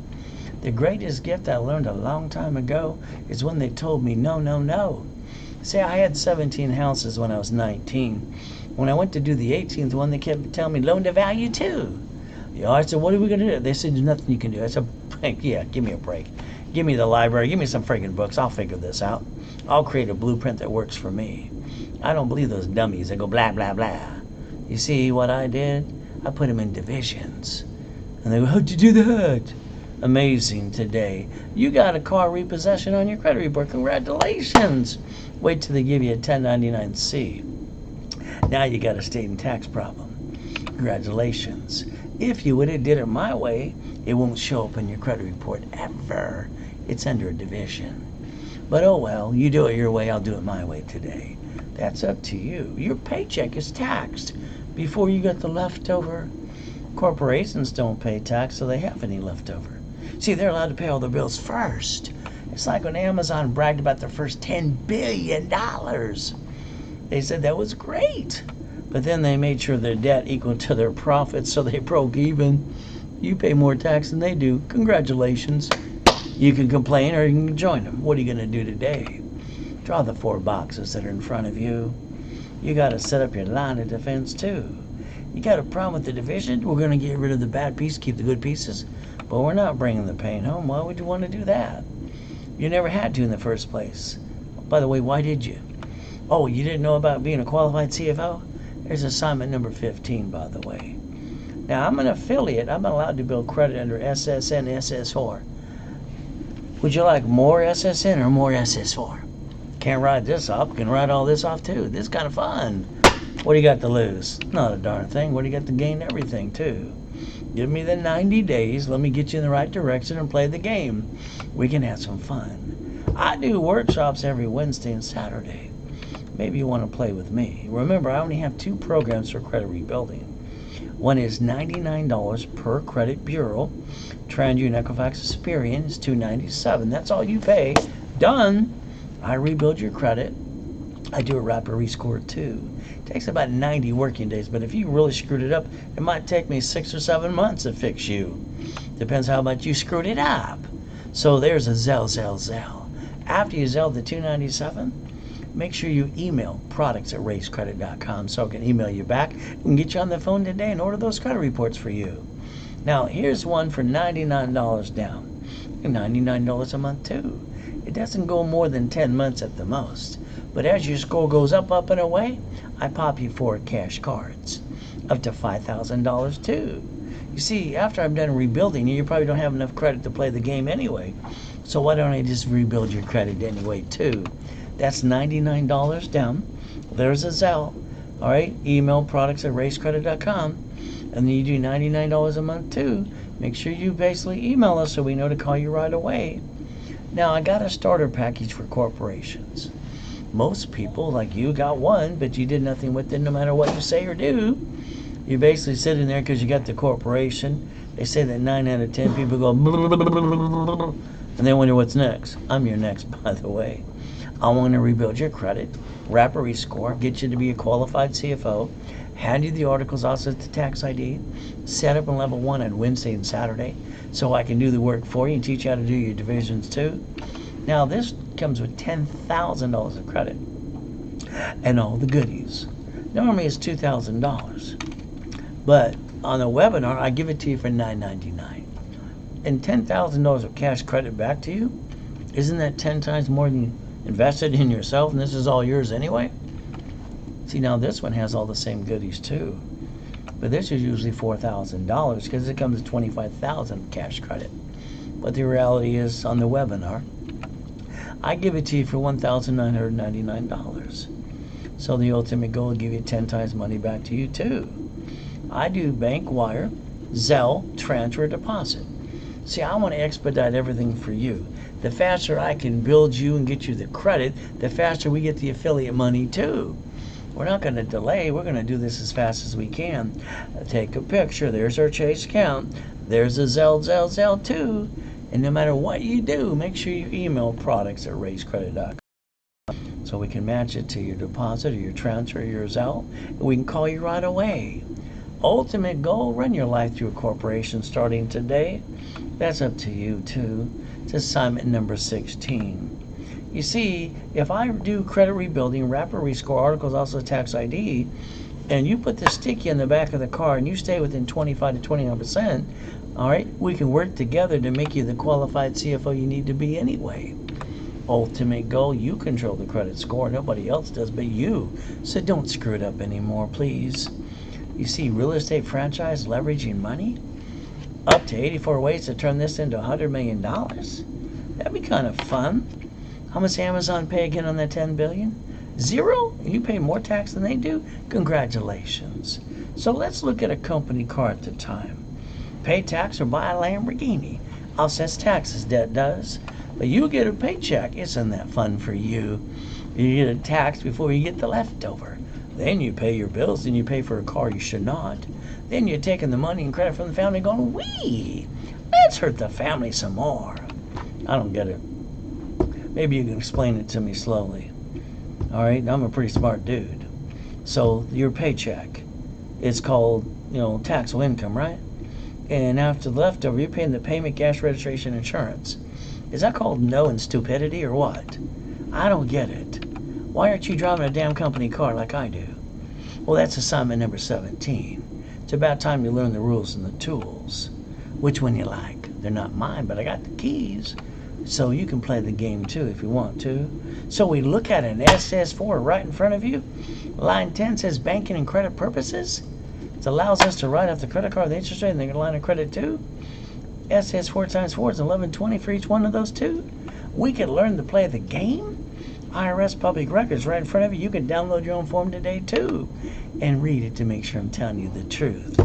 The greatest gift I learned a long time ago is when they told me no, no, no. See, I had 17 houses when I was 19. When I went to do the 18th one, they kept telling me loan to value too. Yeah, I said, what are we going to do? They said, there's nothing you can do. I said, yeah, give me a break. Give me the library. Give me some friggin' books. I'll figure this out. I'll create a blueprint that works for me. I don't believe those dummies that go blah, blah, blah. You see what I did? I put them in divisions. And they go, how'd you do that? Amazing today. You got a car repossession on your credit report. Congratulations. Wait till they give you a 1099-C. Now you got a state and tax problem. Congratulations. If you would have did it my way, it won't show up in your credit report ever. It's under a division. But oh well, you do it your way, I'll do it my way today. That's up to you. Your paycheck is taxed before you get the leftover. Corporations don't pay tax, so they have any leftover. See, they're allowed to pay all their bills first. It's like when Amazon bragged about their first $10 billion. They said that was great. But then they made sure their debt equal to their profits, so they broke even. You pay more tax than they do. Congratulations. You can complain or you can join them. What are you going to do today? Draw the 4 boxes that are in front of you. You got to set up your line of defense too. You got a problem with the division? We're going to get rid of the bad pieces, keep the good pieces. But we're not bringing the pain home. Why would you want to do that? You never had to in the first place. By the way, why did you? Oh, you didn't know about being a qualified CFO? There's assignment number 15, by the way. Now, I'm an affiliate. I'm allowed to build credit under SSN, SS4. Would you like more SSN or more SS4? Can't write this off. Can write all this off too. This is kind of fun. What do you got to lose? Not a darn thing. What do you got to gain? Everything too. Give me the 90 days. Let me get you in the right direction and play the game. We can have some fun. I do workshops every Wednesday and Saturday. Maybe you want to play with me. Remember, I only have 2 programs for credit rebuilding. One is $99 per credit bureau. TransUnion Equifax Experian is $297. That's all you pay. Done. I rebuild your credit. I do a rapid rescore too. It takes about 90 working days, but if you really screwed it up, it might take me 6 or 7 months to fix you. Depends how much you screwed it up. So there's a Zell. After you Zell the $297, make sure you email products@raisecredit.com so I can email you back and get you on the phone today and order those credit reports for you. Now, here's one for $99 down. $99 a month too. It doesn't go more than 10 months at the most. But as your score goes up and away, I pop you 4 cash cards. Up to $5,000 too. You see, after I'm done rebuilding you probably don't have enough credit to play the game anyway. So why don't I just rebuild your credit anyway too? That's $99 down. There's a Zelle. All right, email products@raisecredit.com. And then you do $99 a month too. Make sure you basically email us so we know to call you right away. Now, I got a starter package for corporations. Most people, like you, got one, but you did nothing with it no matter what you say or do. You're basically sitting there because you got the corporation. They say that 9 out of 10 people go and they wonder what's next. I'm your next, by the way. I want to rebuild your credit, rapid rescore, get you to be a qualified CFO, hand you the articles also to tax ID, set up in level 1 on Wednesday and Saturday so I can do the work for you and teach you how to do your divisions too. Now this comes with $10,000 of credit and all the goodies. Normally it's $2,000, but on a webinar I give it to you for $9.99. And $10,000 of cash credit back to you, isn't that 10 times more than you invested in yourself, and this is all yours anyway? See, now this one has all the same goodies too, but this is usually $4,000 because it comes with $25,000 cash credit. But the reality is, on the webinar, I give it to you for $1,999. So the ultimate goal is give you 10 times money back to you too. I do bank wire, Zelle, transfer, deposit. See, I want to expedite everything for you. The faster I can build you and get you the credit, the faster we get the affiliate money too. We're not going to delay. We're going to do this as fast as we can. Take a picture. There's our Chase account. There's a Zelle too. And no matter what you do, make sure you email products@raisecredit.com so we can match it to your deposit or your transfer or your Zelle. And we can call you right away. Ultimate goal, run your life through a corporation starting today. That's up to you too. It's assignment number 16. You see, if I do credit rebuilding, rapid rescore, articles, also tax ID, and you put the sticky in the back of the car and you stay within 25 to 29%, all right, we can work together to make you the qualified CFO you need to be anyway. Ultimate goal, you control the credit score. Nobody else does but you. So don't screw it up anymore, please. You see, real estate franchise leveraging money? Up to 84 ways to turn this into $100 million. That'd be kind of fun. How much Amazon pay again on that $10 billion? 0? You pay more tax than they do? Congratulations. So let's look at a company car at a time. Pay tax or buy a Lamborghini. Offsets taxes, debt does. But you get a paycheck. Isn't that fun for you? You get a tax before you get the leftover. Then you pay your bills and you pay for a car you should not. Then you're taking the money and credit from the family going, wee, let's hurt the family some more. I don't get it. Maybe you can explain it to me slowly. All right, I'm a pretty smart dude. So your paycheck, it's called, taxable income, right? And after the leftover, you're paying the payment, gas, registration, insurance. Is that called knowing stupidity or what? I don't get it. Why aren't you driving a damn company car like I do? Well, that's assignment number 17. It's about time you learn the rules and the tools. Which one you like? They're not mine, but I got the keys. So you can play the game too if you want to. So we look at an SS4 right in front of you. Line 10 says banking and credit purposes. It allows us to write off the credit card, the interest rate, and the line of credit too. SS4 times 4 is 1120 for each one of those two. We could learn to play the game. IRS public records right in front of you. You can download your own form today too and read it to make sure I'm telling you the truth.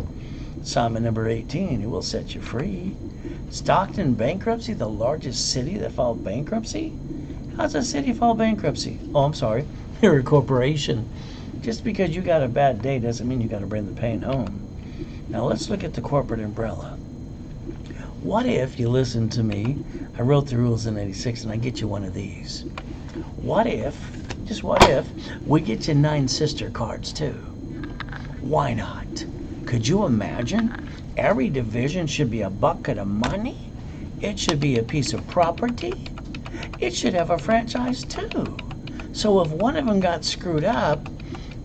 Assignment number 18, it will set you free. Stockton bankruptcy, the largest city that filed bankruptcy? How's a city file bankruptcy? Oh, I'm sorry, you're a corporation. Just because you got a bad day doesn't mean you got to bring the pain home. Now let's look at the corporate umbrella. What if you listen to me? I wrote the rules in 86 and I get you one of these. What if, just what if, we get you 9 sister cards too? Why not? Could you imagine? Every division should be a bucket of money. It should be a piece of property. It should have a franchise too. So if one of them got screwed up,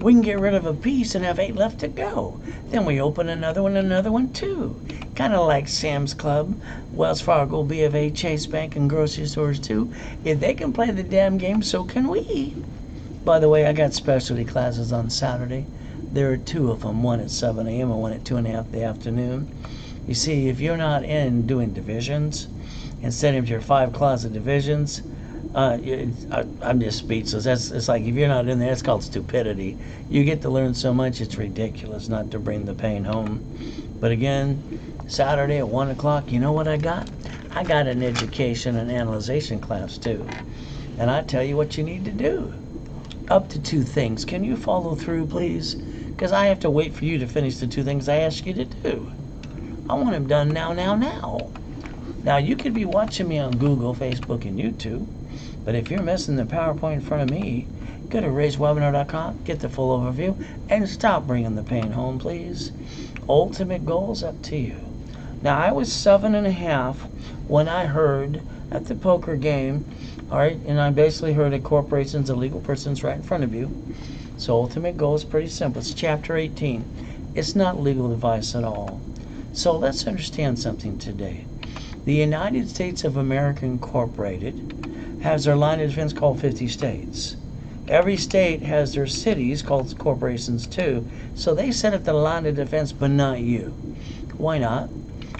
we can get rid of a piece and have 8 left to go. Then we open another one too. Kind of like Sam's Club, Wells Fargo, B of A, Chase Bank, and grocery stores too. If they can play the damn game, so can we. By the way, I got specialty classes on Saturday. There are 2 of them, one at 7 a.m. and one at 2 in the afternoon. You see, if you're not in doing divisions, instead of your 5 closet divisions, I'm just speechless. It's like if you're not in there, it's called stupidity. You get to learn so much, it's ridiculous not to bring the pain home. But again, Saturday at 1 o'clock, you know what I got? I got an education and analyzation class too. And I tell you what you need to do. Up to 2 things. Can you follow through, please? Because I have to wait for you to finish the 2 things I ask you to do. I want them done now. Now, you could be watching me on Google, Facebook, and YouTube. But if you're missing the PowerPoint in front of me, go to raisewebinar.com, get the full overview, and stop bringing the pain home, please. Ultimate goals, up to you. Now, I was 7.5 when I heard at the poker game, all right, and I basically heard a corporation's a legal person's right in front of you. So ultimate goal is pretty simple. It's chapter 18. It's not legal advice at all. So let's understand something today. The United States of America Incorporated has their line of defense called 50 states. Every state has their cities called corporations too. So they set up the line of defense, but not you. Why not?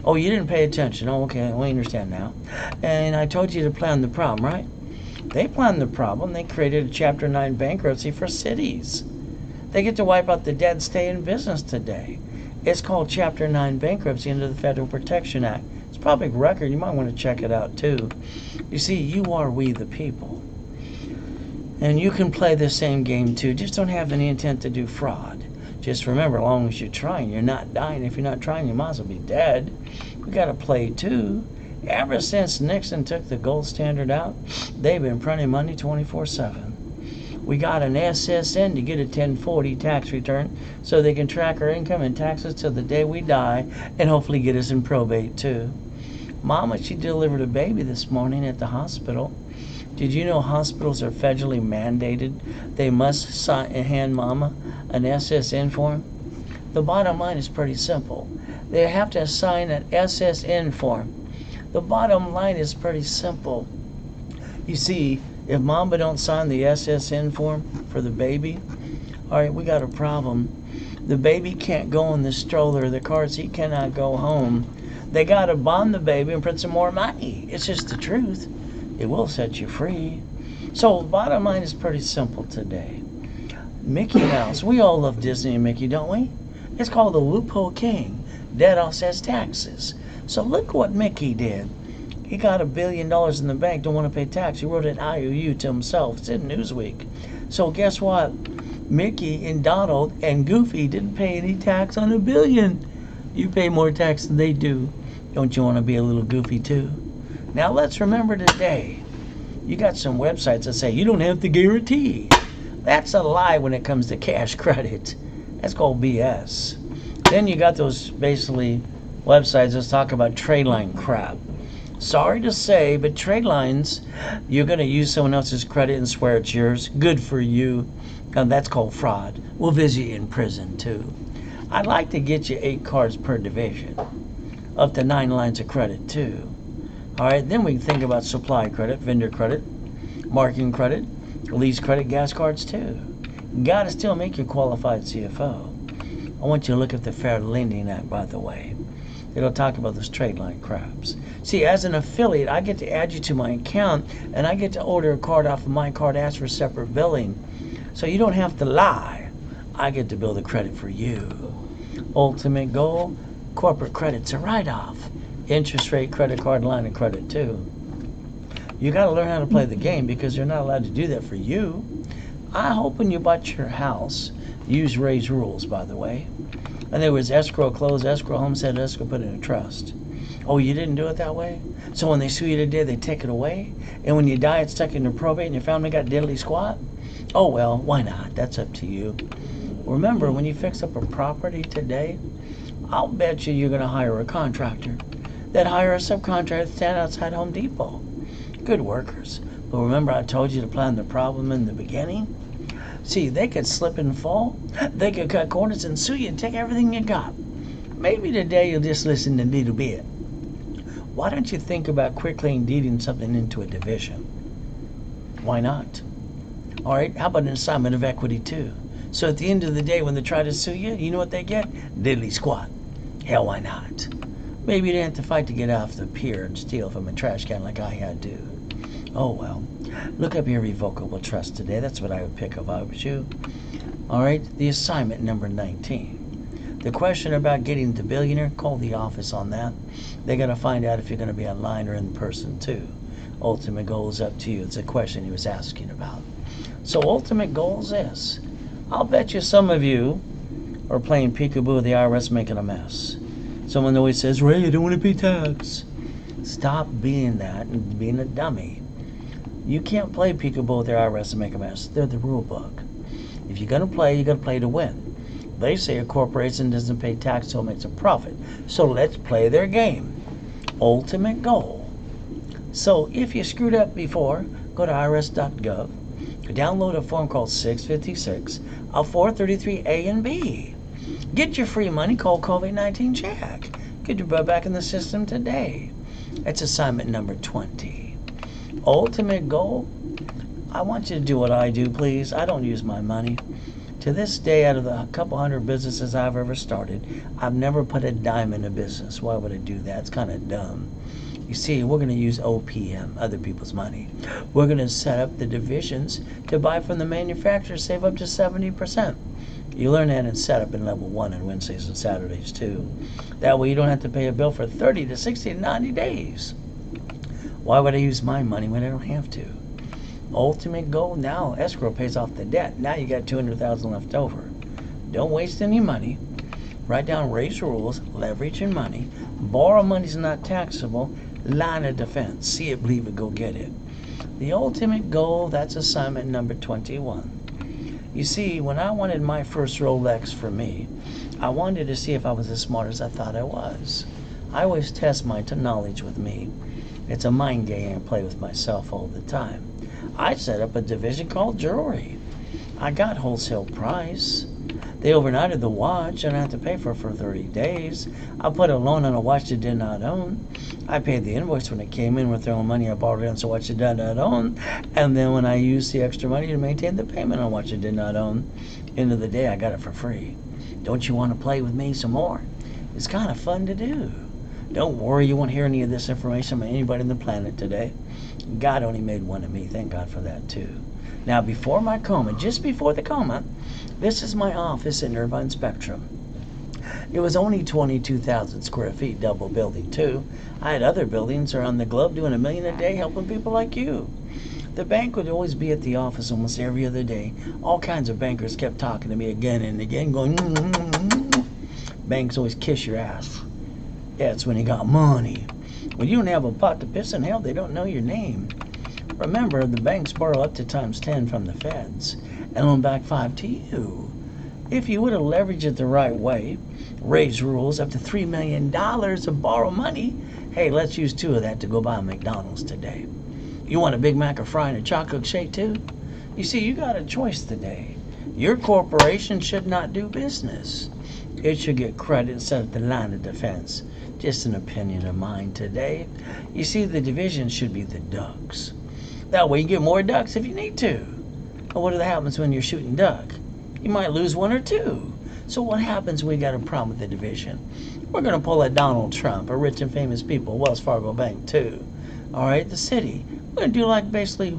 Oh, you didn't pay attention. Oh, okay, we understand now. And I told you to plan the problem, right? They planned the problem. They created a Chapter 9 bankruptcy for cities. They get to wipe out the dead, stay in business today. It's called Chapter 9 bankruptcy under the Federal Protection Act. It's a public record. You might want to check it out too. You see, you are we the people. And you can play the same game too. Just don't have any intent to do fraud. Just remember, as long as you're trying, you're not dying. If you're not trying, you might as well be dead. We got to play too. Ever since Nixon took the gold standard out, they've been printing money 24/7. We got an SSN to get a 1040 tax return so they can track our income and taxes till the day we die and hopefully get us in probate too. Mama, she delivered a baby this morning at the hospital. Did you know hospitals are federally mandated? They must hand Mama an SSN form. The bottom line is pretty simple. They have to sign an SSN form. The bottom line is pretty simple. You see, if Mama don't sign the SSN form for the baby, all right, we got a problem. The baby can't go in the stroller or the car seat, cannot go home. They got to bond the baby and print some more money. It's just the truth. It will set you free. So the bottom line is pretty simple today. Mickey Mouse. We all love Disney and Mickey, don't we? It's called the Loophole King. Dead offsets taxes. So look what Mickey did. He got $1 billion in the bank, don't want to pay tax. He wrote an IOU to himself. It's in Newsweek. So guess what? Mickey and Donald and Goofy didn't pay any tax on $1 billion. You pay more tax than they do. Don't you want to be a little goofy too? Now let's remember today. You got some websites that say you don't have to guarantee. That's a lie when it comes to cash credit. That's called BS. Then you got those basically websites that talk about trade line crap. Sorry to say, but trade lines, you're going to use someone else's credit and swear it's yours. Good for you. And that's called fraud. We'll visit you in prison too. I'd like to get you 8 cards per division, up to 9 lines of credit too. All right, then we can think about supply credit, vendor credit, marketing credit, lease credit, gas cards too. Got to still make you a qualified CFO. I want you to look at the Fair Lending Act, by the way. It'll talk about those trade line craps. See, as an affiliate, I get to add you to my account, and I get to order a card off of my card, ask for separate billing. So you don't have to lie. I get to build the credit for you. Ultimate goal, corporate credit's a write-off. Interest rate, credit card, line of credit too. You got to learn how to play the game because they're not allowed to do that for you. I hope when you bought your house, use Ray's rules, by the way. And there was escrow close, escrow homestead, escrow put in a trust. Oh, you didn't do it that way? So when they sue you today, they take it away? And when you die, it's stuck in your probate and your family got diddly squat? Oh, well, why not? That's up to you. Remember, when you fix up a property today, I'll bet you're going to hire a contractor. Then hire a subcontractor to stand outside Home Depot. Good workers. But remember I told you to plan the problem in the beginning? See, they could slip and fall. They could cut corners and sue you and take everything you got. Maybe today you'll just listen a little bit. Why don't you think about quickly deeding something into a division? Why not? All right, how about an assignment of equity too? So at the end of the day, when they try to sue you, you know what they get? Diddly squat. Hell, why not? Maybe you didn't have to fight to get off the pier and steal from a trash can like I had to. Oh well. Look up irrevocable trust today. That's what I would pick if I was you. All right, the assignment number 19. The question about getting the billionaire, call the office on that. They got to find out if you're going to be online or in person too. Ultimate goal is up to you. It's a question he was asking about. So ultimate goal is this. I'll bet you some of you are playing peekaboo with the IRS making a mess. Someone always says, Ray, I don't want to pay tax. Stop being that and being a dummy. You can't play peekaboo with the IRS and make a mess. They're the rule book. If you're going to play, you got to play to win. They say a corporation doesn't pay tax till it makes a profit. So let's play their game. Ultimate goal. So if you screwed up before, go to irs.gov. Download a form called 656 of 433A and B. Get your free money called COVID-19 check. Get your butt back in the system today. That's assignment number 20. Ultimate goal, I want you to do what I do, please. I don't use my money. To this day, out of the couple hundred businesses I've ever started, I've never put a dime in a business. Why would I do that? It's kind of dumb. You see, we're going to use OPM, other people's money. We're going to set up the divisions to buy from the manufacturer, save up to 70%. You learn that in setup in level 1 on Wednesdays and Saturdays too. That way you don't have to pay a bill for 30 to 60 to 90 days. Why would I use my money when I don't have to? Ultimate goal now, escrow pays off the debt. Now you got $200,000 left over. Don't waste any money. Write down Ray's rules, leverage and money. Borrow money's not taxable. Line of defense. See it, believe it, go get it. The ultimate goal, that's assignment number 21. You see, when I wanted my first Rolex for me, I wanted to see if I was as smart as I thought I was. I always test my knowledge with me. It's a mind game. I play with myself all the time. I set up a division called jewelry. I got wholesale price. They overnighted the watch and I had to pay for it for 30 days. I put a loan on a watch I did not own. I paid the invoice when it came in with their own money. I borrowed it on a watch I did not own. And then when I used the extra money to maintain the payment on a watch I did not own, end of the day I got it for free. Don't you want to play with me some more? It's kind of fun to do. Don't worry, you won't hear any of this information from anybody on the planet today. God only made one of me. Thank God for that too. Now before my coma, just before the coma, this is my office in Irvine Spectrum. It was only 22,000 square feet, double building too. I had other buildings around the globe doing $1 million a day helping people like you. The bank would always be at the office almost every other day. All kinds of bankers kept talking to me again and again going, Banks always kiss your ass. That's when you got money. When you don't have a pot to piss in, hell, they don't know your name. Remember, the banks borrow up to times 10 from the feds and loan back 5 to you. If you would have leveraged it the right way, raised rules up to $3 million of borrow money, hey, let's use 2 of that to go buy a McDonald's today. You want a Big Mac, a fry, and a chocolate shake too? You see, you got a choice today. Your corporation should not do business. It should get credit instead of the line of defense. Just an opinion of mine today. You see, the division should be the ducks. That way you get more ducks if you need to. But what happens when you're shooting duck? You might lose 1 or 2. So what happens when we got a problem with the division? We're going to pull a Donald Trump, a rich and famous people, Wells Fargo Bank too. All right, the city. We're going to do like basically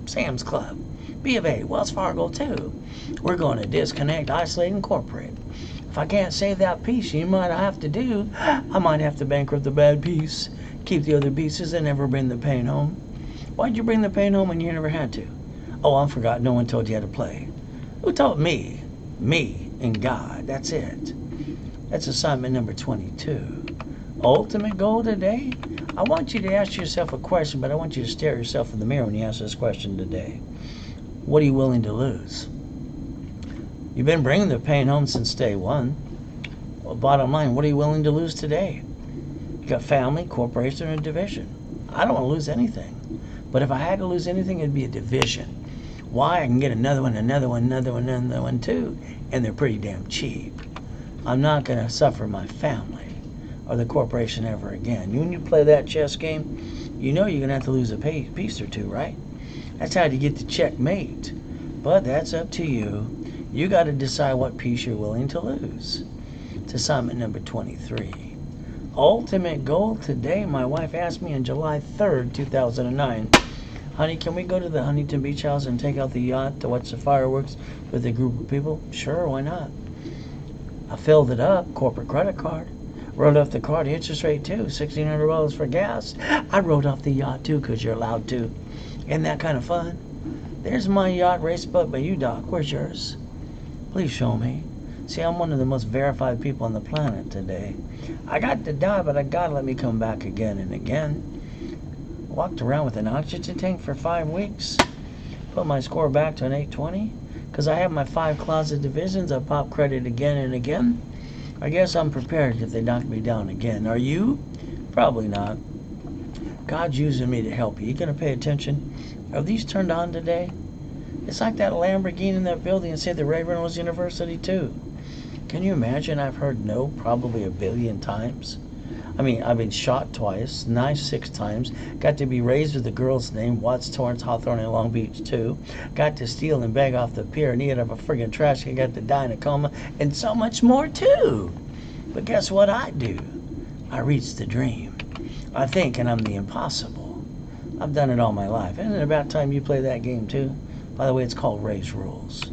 Sam's Club, B of A, Wells Fargo too. We're going to disconnect, isolate, and incorporate. If I can't save that piece, you might have to do, I might have to bankrupt the bad piece, keep the other pieces, and never bring the pain home. Why'd you bring the pain home when you never had to? Oh, I forgot. No one told you how to play. Who taught me? Me and God. That's it. That's assignment number 22. Ultimate goal today? I want you to ask yourself a question, but I want you to stare at yourself in the mirror when you ask this question today. What are you willing to lose? You've been bringing the pain home since day one. Well, bottom line, what are you willing to lose today? You got family, corporation, or division. I don't want to lose anything. But if I had to lose anything, it'd be a division. Why? I can get another one, another one, another one, another one too. And they're pretty damn cheap. I'm not going to suffer my family or the corporation ever again. When you play that chess game, you know you're going to have to lose a piece or two, right? That's how you get to checkmate. But that's up to you. You got to decide what piece you're willing to lose. It's assignment number 23. Ultimate goal today, my wife asked me on July 3rd, 2009, honey, can we go to the Huntington Beach House and take out the yacht to watch the fireworks with a group of people? Sure, why not? I filled it up, corporate credit card. Wrote off the card, the interest rate too, $1,600 for gas. I wrote off the yacht too, because you're allowed to. Isn't that kind of fun? There's my yacht raced up by you, Doc. Where's yours? Please show me. See, I'm one of the most verified people on the planet today. I got to die, but I gotta let me come back again and again. Walked around with an oxygen tank for 5 weeks. Put my score back to an 820. Because I have my 5 closet divisions. I pop credit again and again. I guess I'm prepared if they knock me down again. Are you? Probably not. God's using me to help you. You gonna pay attention? Are these turned on today? It's like that Lamborghini in that building and say the Reynolds University too. Can you imagine? I've heard no probably 1 billion times. I mean, I've been shot twice, knifed 6 times, got to be raised with a girl's name, Watts, Torrance, Hawthorne, and Long Beach too. Got to steal and beg off the pier and eat out of a friggin' trash can, got to die in a coma, and so much more too. But guess what I do? I reach the dream. I think, and I'm the impossible. I've done it all my life. Isn't it about time you play that game too? By the way, it's called Raise Rules.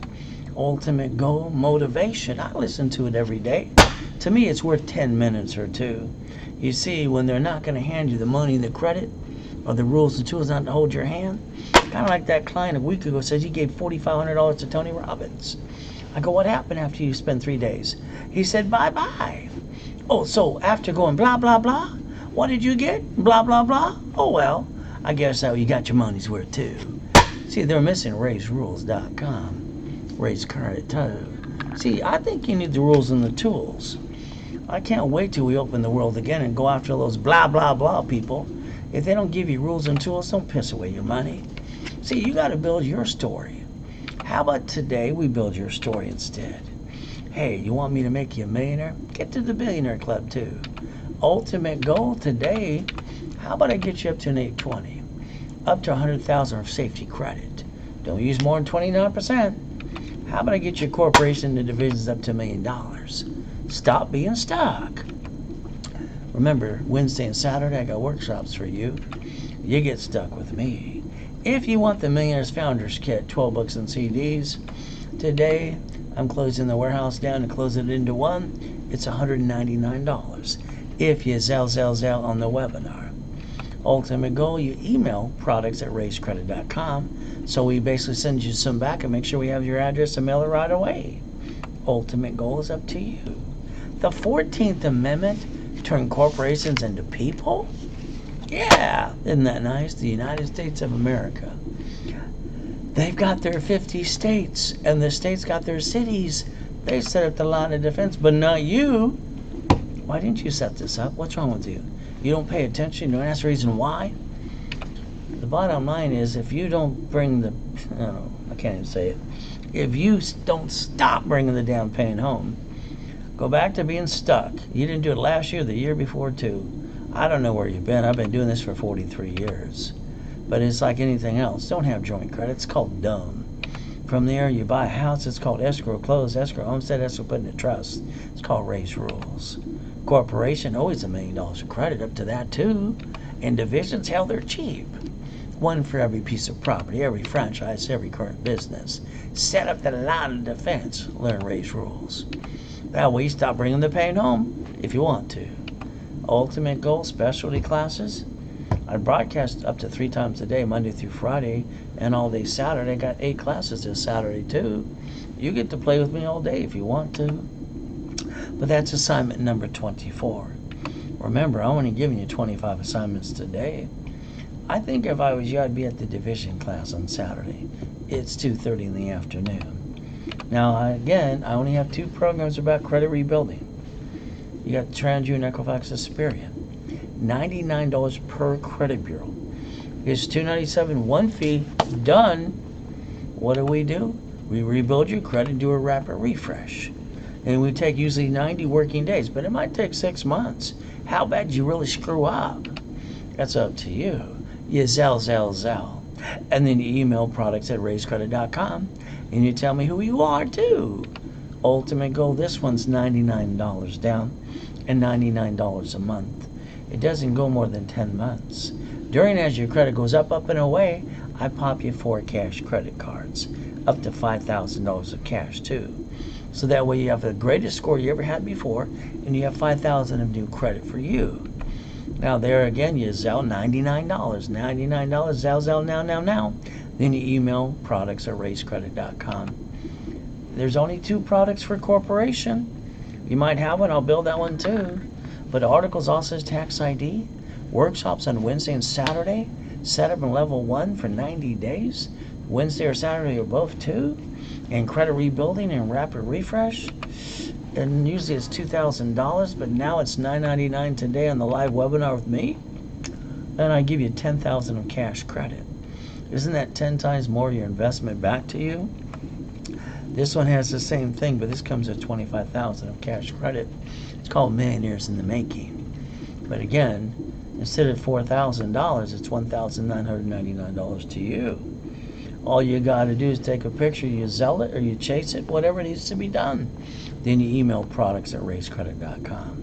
Ultimate goal, motivation. I listen to it every day. To me, it's worth 10 minutes or 2. You see, when they're not going to hand you the money, the credit, or the rules and tools not to hold your hand, kind of like that client a week ago says he gave $4,500 to Tony Robbins. I go, what happened after you spent 3 days? He said, bye-bye. Oh, so after going blah, blah, blah, what did you get? Blah, blah, blah. Oh, well, I guess you got your money's worth too. See, they're missing raiserules.com. Raise credit too. See, I think you need the rules and the tools. I can't wait till we open the world again and go after those blah, blah, blah people. If they don't give you rules and tools, don't piss away your money. See, you got to build your story. How about today we build your story instead? Hey, you want me to make you a millionaire? Get to the billionaire club too. Ultimate goal today, how about I get you up to an 820? Up to 100,000 of safety credit. Don't use more than 29%. How about I get your corporation and the divisions up to $1 million? Stop being stuck. Remember, Wednesday and Saturday I got workshops for you. You get stuck with me. If you want the Millionaires Founders Kit, 12 books and CDs, today I'm closing the warehouse down and closing it into one. It's $199. If you Zell on the webinar. Ultimate goal, you email products@raisecredit.com. So we basically send you some back and make sure we have your address and mail it right away. Ultimate goal is up to you. The 14th Amendment, turn corporations into people? Yeah, isn't that nice? The United States of America. They've got their 50 states, and the states got their cities. They set up the line of defense, but not you. Why didn't you set this up? What's wrong with you? You don't pay attention. You don't ask the reason why. The bottom line is, if you don't bring the, I can't even say it. If you don't stop bringing the down payment home, go back to being stuck. You didn't do it last year, the year before too. I don't know where you've been. I've been doing this for 43 years. But it's like anything else. Don't have joint credit. It's called dumb. From there, you buy a house. It's called escrow, close, escrow, homestead, escrow, put in a trust. It's called raise rules. Corporation, always $1 million of credit, up to that too. And divisions, hell, they're cheap. One for every piece of property, every franchise, every current business. Set up the line of defense. Learn raise rules. That way you stop bringing the pain home if you want to. Ultimate goal, specialty classes. I broadcast up to 3 times a day, Monday through Friday, and all day Saturday. I got 8 classes this Saturday too. You get to play with me all day if you want to. But that's assignment number 24. Remember, I'm only giving you 25 assignments today. I think if I was you, I'd be at the division class on Saturday. It's 2:30 in the afternoon. Now, again, I only have 2 programs about credit rebuilding. You got TransUnion, Equifax, Experian. $99 per credit bureau. It's $297, one fee, done. What do? We rebuild your credit, do a rapid refresh. And we take usually 90 working days, but it might take 6 months. How bad do you really screw up? That's up to you. You zell. And then you email products@raisecredit.com and you tell me who you are too. Ultimate goal, this one's $99 down and $99 a month. It doesn't go more than 10 months. During as your credit goes up and away, I pop you 4 cash credit cards, up to $5,000 of cash too. So that way you have the greatest score you ever had before, and you have $5,000 of new credit for you. Now there again, you Zelle $99, Zelle now. Then you email products@raisecredit.com. There's only 2 products for corporation. You might have one, I'll build that one too. But articles also says tax ID, workshops on Wednesday and Saturday, set up in level 1 for 90 days. Wednesday or Saturday are both too. And credit rebuilding and rapid refresh. And usually it's $2,000, but now it's $999 today on the live webinar with me. And I give you $10,000 of cash credit. Isn't that 10 times more your investment back to you? This one has the same thing, but this comes at $25,000 of cash credit. It's called Millionaires in the Making. But again, instead of $4,000, it's $1,999 to you. All you got to do is take a picture, you Zelle it or you chase it, whatever needs to be done. Then you email products@raisecredit.com.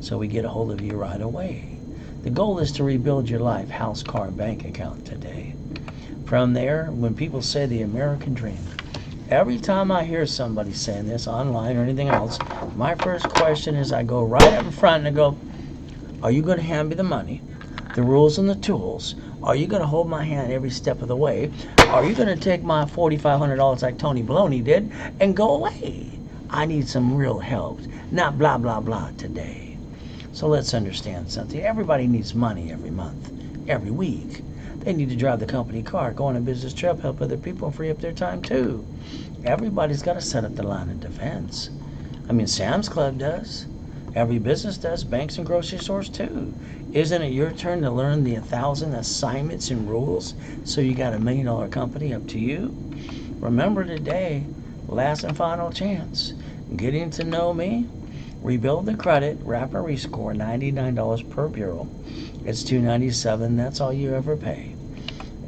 So we get a hold of you right away. The goal is to rebuild your life, house, car, bank account today. From there, when people say the American dream, every time I hear somebody saying this online or anything else, my first question is I go right up in front and I go, are you going to hand me the money, the rules and the tools? Are you going to hold my hand every step of the way? Are you going to take my $4,500 like Tony Baloney did and go away? I need some real help, not blah, blah, blah today. So let's understand something. Everybody needs money every month, every week. They need to drive the company car, go on a business trip, help other people, and free up their time too. Everybody's got to set up the line of defense. I mean, Sam's Club does. Every business does. Banks and grocery stores too. Isn't it your turn to learn the 1,000 assignments and rules so you got $1 million company up to you? Remember today, last and final chance. Getting to know me. Rebuild the credit, rapid rescore, $99 per bureau. It's $297. That's all you ever pay.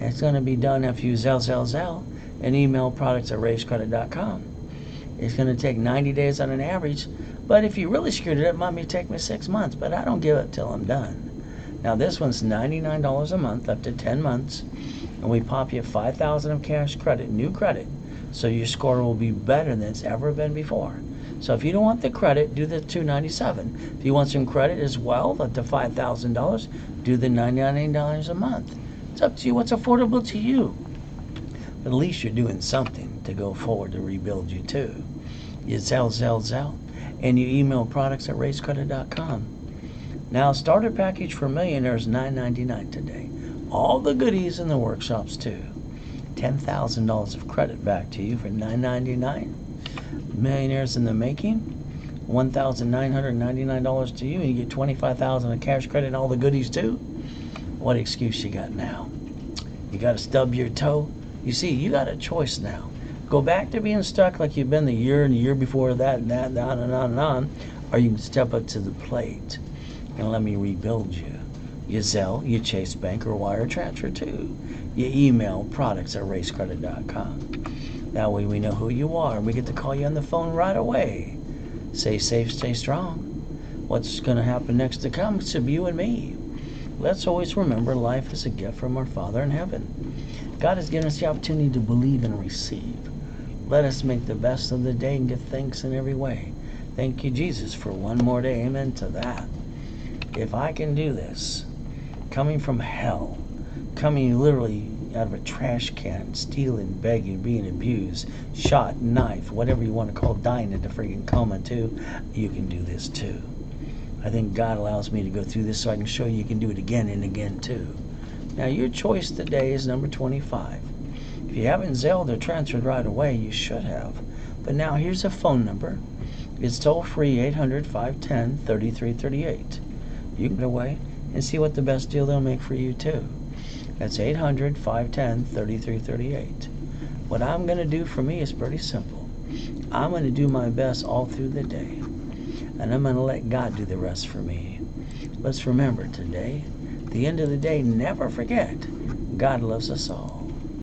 It's going to be done if you Zelle and email products@raisecredit.com. It's going to take 90 days on an average, but if you really screwed it up, it might take me 6 months, but I don't give it till I'm done. Now this one's $99 a month, up to 10 months, and we pop you $5,000 of cash credit, new credit, so your score will be better than it's ever been before. So if you don't want the credit, do the $297. If you want some credit as well, up to $5,000, do the $99 a month. It's up to you what's affordable to you. But at least you're doing something to go forward to rebuild you too. You Zelle, and you email products@raisecredit.com. Now, starter package for millionaires $9.99 today. All the goodies in the workshops too. $10,000 of credit back to you for $9.99. Millionaires in the making, $1,999 to you, and you get $25,000 of cash credit and all the goodies too. What excuse you got now? You got to stub your toe? You see, you got a choice now. Go back to being stuck like you've been the year and the year before that and that and on and on and on, or you can step up to the plate and let me rebuild you. You Zelle, you Chase Bank or wire transfer too. You email products@racecredit.com. That way we know who you are and we get to call you on the phone right away. Stay safe, stay strong. What's going to happen next to come is to you and me. Let's always remember life is a gift from our Father in heaven. God has given us the opportunity to believe and receive. Let us make the best of the day and give thanks in every way. Thank you, Jesus, for one more day. Amen to that. If I can do this, coming from hell, coming literally out of a trash can, stealing, begging, being abused, shot, knife, whatever you want to call, dying in the freaking coma too, you can do this too. I think God allows me to go through this so I can show you can do it again and again too. Now your choice today is number 25. If you haven't Zelled or transferred right away, you should have. But now here's a phone number. It's toll free, 800-510-3338. You can get away and see what the best deal they'll make for you too. That's 800-510-3338. What I'm going to do for me is pretty simple. I'm going to do my best all through the day. And I'm going to let God do the rest for me. Let's remember today, at the end of the day, never forget, God loves us all.